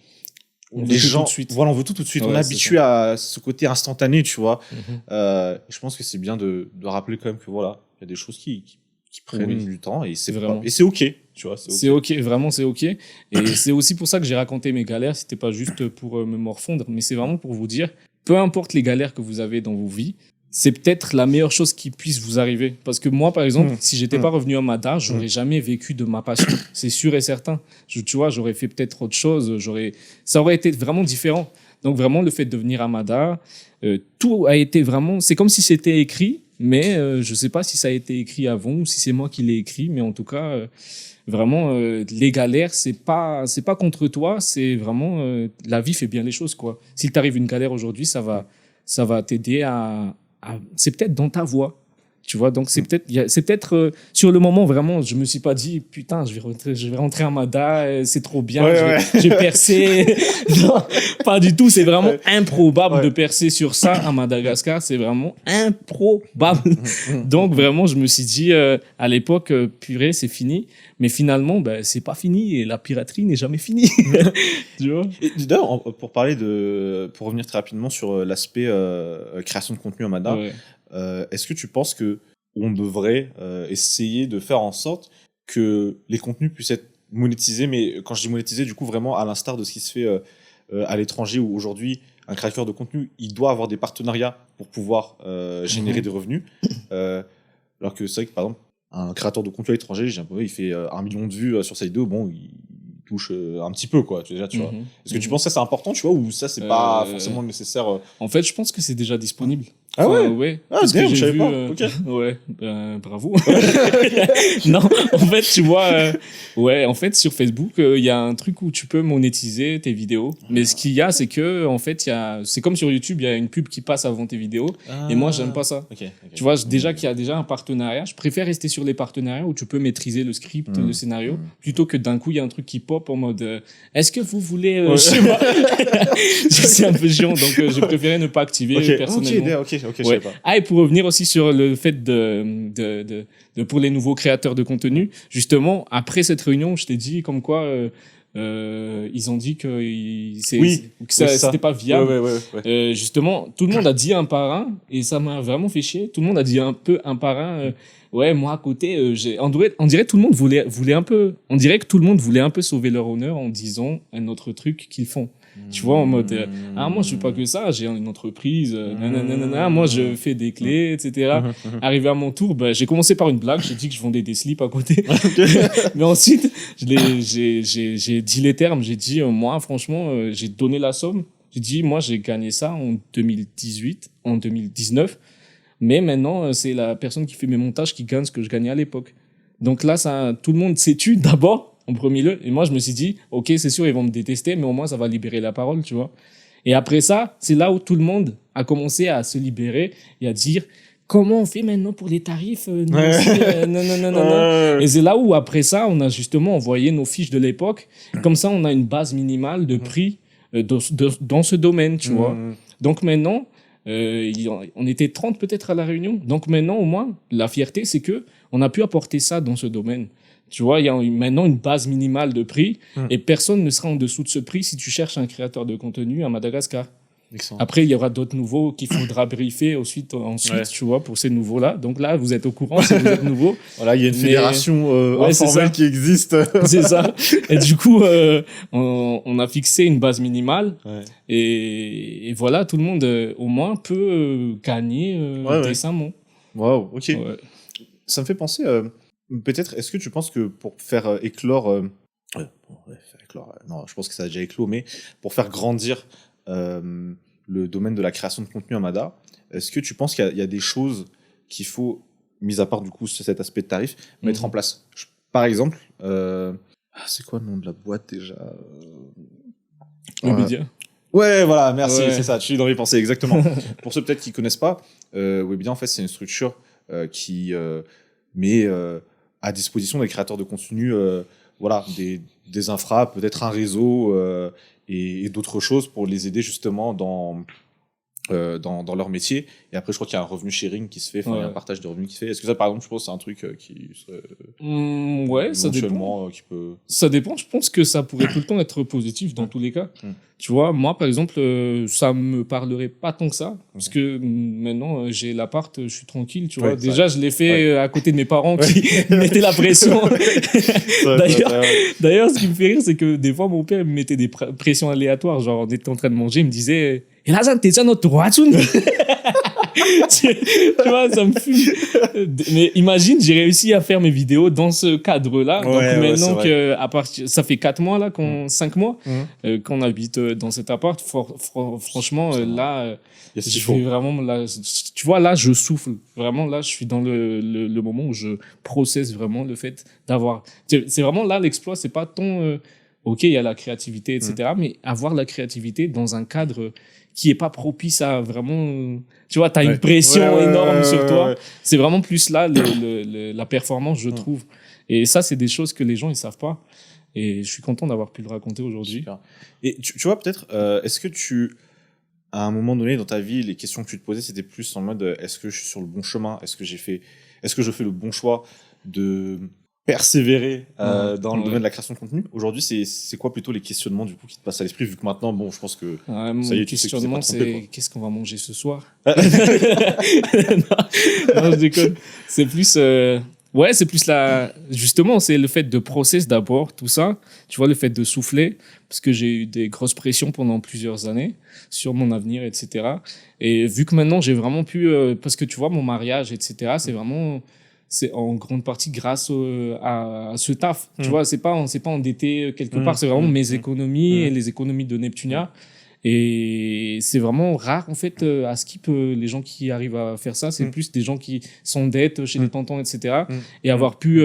les gens, tout de suite. Voilà, on veut tout de suite. On est habitué à ce côté instantané, tu vois. Je pense que c'est bien de rappeler quand même que voilà, il y a des choses qui prennent du temps et c'est vraiment et c'est ok, tu vois. C'est ok, vraiment c'est ok. Et c'est aussi pour ça que j'ai raconté mes galères. C'était pas juste pour me morfondre, mais c'est vraiment pour vous dire, peu importe les galères que vous avez dans vos vies, c'est peut-être la meilleure chose qui puisse vous arriver. Parce que moi, par exemple, si j'étais pas revenu à Madar, j'aurais jamais vécu de ma passion. C'est sûr et certain. Tu vois, j'aurais fait peut-être autre chose. Ça aurait été vraiment différent. Donc vraiment, le fait de venir à Madar, tout a été vraiment... C'est comme si c'était écrit, mais je sais pas si ça a été écrit avant ou si c'est moi qui l'ai écrit. Mais en tout cas, vraiment, les galères, c'est pas contre toi. C'est vraiment... la vie fait bien les choses, quoi. S'il t'arrive une galère aujourd'hui, ça va t'aider à c'est peut-être dans ta voie. Tu vois, donc c'est peut-être sur le moment vraiment, je me suis pas dit putain, je vais rentrer à Mada, c'est trop bien, je vais percer. Non, pas du tout, c'est vraiment improbable de percer sur ça à Madagascar, c'est vraiment improbable. Donc vraiment, je me suis dit à l'époque, purée, c'est fini. Mais finalement, ben, c'est pas fini et la piraterie n'est jamais finie. Tu vois. Et d'ailleurs, pour revenir très rapidement sur l'aspect création de contenu en Mada, est-ce que tu penses que on devrait essayer de faire en sorte que les contenus puissent être monétisés, mais quand je dis monétisés, du coup vraiment à l'instar de ce qui se fait à l'étranger, où aujourd'hui un créateur de contenu, il doit avoir des partenariats pour pouvoir générer des revenus, alors que c'est vrai que par exemple un créateur de contenu à l'étranger, il fait 1 million de vues sur sa vidéo, bon, il touche un petit peu, quoi. Tu vois. Est-ce que tu penses que ça c'est important, tu vois, ou ça c'est pas forcément nécessaire En fait, je pense que c'est déjà disponible. Ah ouais, ouais. Ah, damn, je savais pas. Okay. Ouais, bravo. Non, en fait, tu vois, en fait, sur Facebook, il y a un truc où tu peux monétiser tes vidéos. Mais ce qu'il y a, c'est que, en fait, c'est comme sur YouTube, il y a une pub qui passe avant tes vidéos. Et moi, j'aime pas ça. Tu vois, déjà qu'il y a déjà un partenariat, je préfère rester sur les partenariats où tu peux maîtriser le script, le scénario, plutôt que d'un coup, il y a un truc qui pop en mode, est-ce que vous voulez, je sais pas. C'est un peu chiant, donc je préférais ne pas activer personnellement. Je sais pas. Ah, et pour revenir aussi sur le fait pour les nouveaux créateurs de contenu, justement, après cette réunion, je t'ai dit comme quoi ils ont dit que c'était pas viable. Justement, tout le monde a dit un par un, et ça m'a vraiment fait chier. Tout le monde a dit un par un. Moi à côté, on dirait tout le monde voulait un peu. On dirait que tout le monde voulait un peu sauver leur honneur en disant un autre truc qu'ils font. Tu vois, en mode, moi, je fais pas que ça, j'ai une entreprise, moi, je fais des clés, etc. Arrivé à mon tour, j'ai commencé par une blague, j'ai dit que je vendais des slips à côté. Mais ensuite, j'ai dit les termes, j'ai dit, moi, franchement, j'ai donné la somme. J'ai dit, moi, j'ai gagné ça en 2018, en 2019. Mais maintenant, c'est la personne qui fait mes montages qui gagne ce que je gagnais à l'époque. Donc là, tout le monde s'est tué d'abord, en premier lieu. Et moi, je me suis dit, ok, c'est sûr, ils vont me détester, mais au moins, ça va libérer la parole, tu vois. Et après ça, c'est là où tout le monde a commencé à se libérer et à dire, comment on fait maintenant pour les tarifs non. Et c'est là où, après ça, on a justement envoyé nos fiches de l'époque. Comme ça, on a une base minimale de prix dans ce domaine, tu vois. Donc maintenant, on était 30 peut-être à la réunion. Donc maintenant, au moins, la fierté, c'est que on a pu apporter ça dans ce domaine. Tu vois, il y a maintenant une base minimale de prix et personne ne sera en dessous de ce prix si tu cherches un créateur de contenu à Madagascar. Excellent. Après, il y aura d'autres nouveaux qu'il faudra briefer ensuite, tu vois, pour ces nouveaux-là. Donc là, vous êtes au courant si vous êtes nouveau. Voilà, il y a une fédération informelle qui existe. C'est ça. Et du coup, on a fixé une base minimale. Et voilà, tout le monde, au moins, peut gagner décemment. Waouh, ok. Ouais. Ça me fait penser... peut-être, est-ce que tu penses que pour faire éclore... non, je pense que ça a déjà éclos, mais pour faire grandir le domaine de la création de contenu en Mada, est-ce que tu penses qu'il y a des choses qu'il faut, mis à part du coup cet aspect de tarif, mettre en place? Par exemple, c'est quoi le nom de la boîte déjà? Webedia. Ouais, voilà, merci, c'est ça, tu devrais y penser, exactement. Pour ceux peut-être qui connaissent pas, Webedia, en fait, c'est une structure qui met à disposition des créateurs de contenu des infras, peut-être un réseau et d'autres choses pour les aider justement dans leur métier. Et après, je crois qu'il y a un revenu sharing qui se fait, il y a un partage de revenus qui se fait. Est-ce que ça, par exemple, je pense que c'est un truc qui serait ça dépend. Ça dépend. Je pense que ça pourrait tout le temps être positif dans tous les cas. Tu vois, moi, par exemple, ça me parlerait pas tant que ça, parce que maintenant, j'ai l'appart, je suis tranquille, tu vois. Déjà, je l'ai fait à côté de mes parents qui mettaient la pression. D'ailleurs, ce qui me fait rire, c'est que des fois, mon père me mettait des pressions aléatoires. Genre, on était en train de manger, il me disait, et là, t'es ça notre droitune. Tu vois, ça me fume. Mais imagine, j'ai réussi à faire mes vidéos dans ce cadre-là. Donc maintenant ça fait 4 mois là, 5 mois qu'on habite dans cet appart. Franchement, là, je suis vraiment là. Tu vois, là, je souffle. Vraiment, là, je suis dans le moment où je processe vraiment le fait d'avoir. C'est vraiment là l'exploit. C'est pas tant ok, il y a la créativité, etc. Mais avoir la créativité dans un cadre qui est pas propice à vraiment, tu vois, t'as une pression énorme sur toi. C'est vraiment plus là la performance, je trouve. Et ça, c'est des choses que les gens ils savent pas. Et je suis content d'avoir pu le raconter aujourd'hui. Super. Et tu vois peut-être, est-ce que à un moment donné dans ta vie, les questions que tu te posais, c'était plus en mode, est-ce que je suis sur le bon chemin, est-ce que je fais le bon choix de persévérer dans le domaine de la création de contenu. Aujourd'hui, c'est quoi plutôt les questionnements du coup qui te passent à l'esprit, vu que maintenant, bon, je pense que ça y est, tu sais que tu t'es pas trompé, qu'est-ce qu'on va manger ce soir? Non, je déconne. C'est plus ouais, c'est plus justement, c'est le fait de process d'abord, tout ça. Tu vois, le fait de souffler, parce que j'ai eu des grosses pressions pendant plusieurs années sur mon avenir, etc. Et vu que maintenant, j'ai vraiment pu, parce que tu vois, mon mariage, etc., c'est en grande partie grâce à ce taf. Tu vois, c'est pas endetté quelque part, c'est vraiment mes économies et les économies de Neptunia. Et c'est vraiment rare, en fait, à Skip, les gens qui arrivent à faire ça. C'est plus des gens qui s'endettent chez les tontons, etc. Et avoir pu,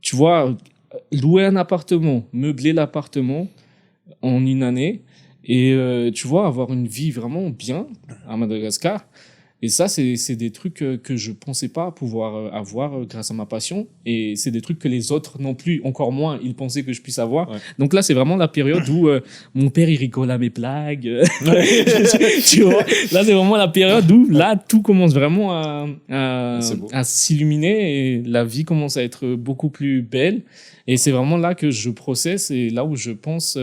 tu vois, louer un appartement, meubler l'appartement en une année et, tu vois, avoir une vie vraiment bien à Madagascar. Et ça, c'est des trucs que je pensais pas pouvoir avoir grâce à ma passion. Et c'est des trucs que les autres non plus, encore moins, ils pensaient que je puisse avoir. Ouais. Donc là, c'est vraiment la période où mon père, il rigole à mes blagues. Tu vois, là, c'est vraiment la période où là, tout commence vraiment à s'illuminer et la vie commence à être beaucoup plus belle. Et c'est vraiment là que je processe et là où je pense...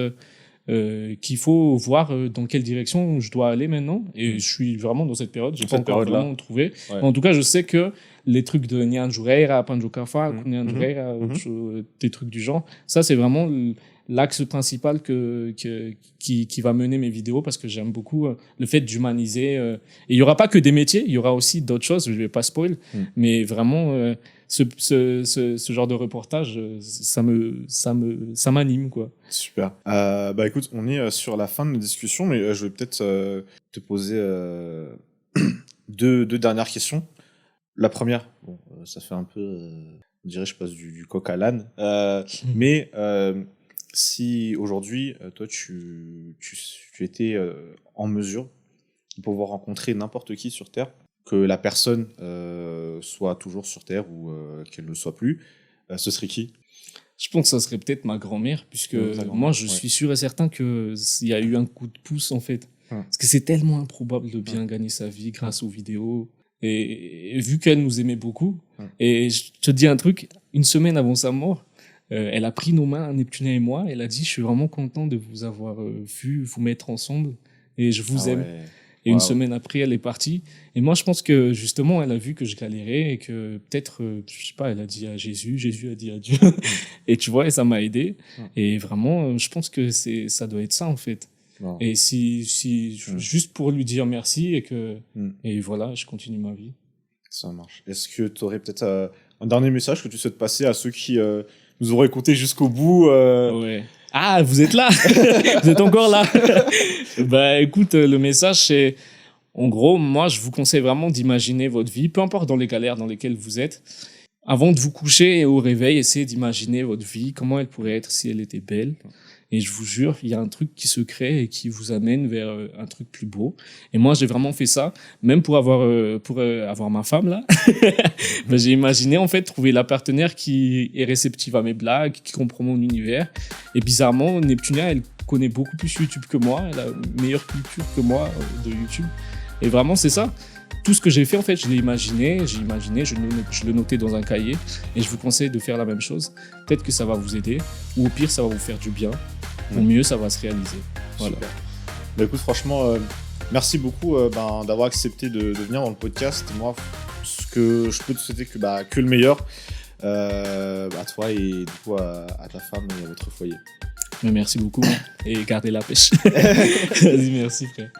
qu'il faut voir dans quelle direction je dois aller maintenant. Et je suis vraiment dans cette période. J'ai pas encore vraiment trouvé. Ouais. En tout cas, je sais que les trucs de Nyan Jureira, Panjo Kafa, Nyan Jureira, des trucs du genre, ça, c'est vraiment l'axe principal qui va mener mes vidéos parce que j'aime beaucoup le fait d'humaniser. Et il y aura pas que des métiers, il y aura aussi d'autres choses. Je vais pas spoil, mais vraiment, ce genre de reportage, ça m'anime, quoi. Super. Bah écoute, on est sur la fin de notre discussion, mais je vais peut-être te poser deux dernières questions. La première, bon, ça fait un peu, on dirait, je passe du coq à l'âne, mais si aujourd'hui, toi, tu étais en mesure de pouvoir rencontrer n'importe qui sur Terre, que la personne soit toujours sur Terre ou qu'elle ne le soit plus, ce serait qui ? Je pense que ça serait peut-être ma grand-mère, puisque moi, je suis sûr et certain qu'il y a eu un coup de pouce, en fait. Parce que c'est tellement improbable de bien gagner sa vie grâce aux vidéos. Et vu qu'elle nous aimait beaucoup, et je te dis un truc, une semaine avant sa mort, elle a pris nos mains, Neptunia et moi, elle a dit « Je suis vraiment content de vous avoir vu, vous mettre ensemble, et je vous aime. » Et une semaine après, elle est partie. Et moi, je pense que justement, elle a vu que je galérais et que peut-être, je sais pas, elle a dit à Jésus, Jésus a dit à Dieu. Et tu vois, et ça m'a aidé. Et vraiment, je pense que ça doit être ça, en fait. Et juste pour lui dire merci et voilà, je continue ma vie. Ça marche. Est-ce que tu aurais peut-être un dernier message que tu souhaites passer à ceux qui nous auraient écoutés jusqu'au bout Ouais. Ah, vous êtes là. Vous êtes encore là. Bah, écoute, le message, c'est, en gros, moi, je vous conseille vraiment d'imaginer votre vie, peu importe dans les galères dans lesquelles vous êtes. Avant de vous coucher et au réveil, essayez d'imaginer votre vie, comment elle pourrait être si elle était belle. Et je vous jure, il y a un truc qui se crée et qui vous amène vers un truc plus beau. Et moi, j'ai vraiment fait ça, même pour avoir ma femme, là. Ben, j'ai imaginé, en fait, trouver la partenaire qui est réceptive à mes blagues, qui comprend mon univers. Et bizarrement, Neptunia, elle connaît beaucoup plus YouTube que moi. Elle a une meilleure culture que moi de YouTube. Et vraiment, c'est ça. Tout ce que j'ai fait, en fait, je l'ai imaginé, je le notais dans un cahier. Et je vous conseille de faire la même chose. Peut-être que ça va vous aider. Ou au pire, ça va vous faire du bien. Au mieux, ça va se réaliser. Voilà. Bah, écoute, franchement, merci beaucoup d'avoir accepté de venir dans le podcast. Moi, ce que je peux te souhaiter que le meilleur à toi et du coup à ta femme et à votre foyer. Mais merci beaucoup et gardez la pêche. Vas-y, merci frère.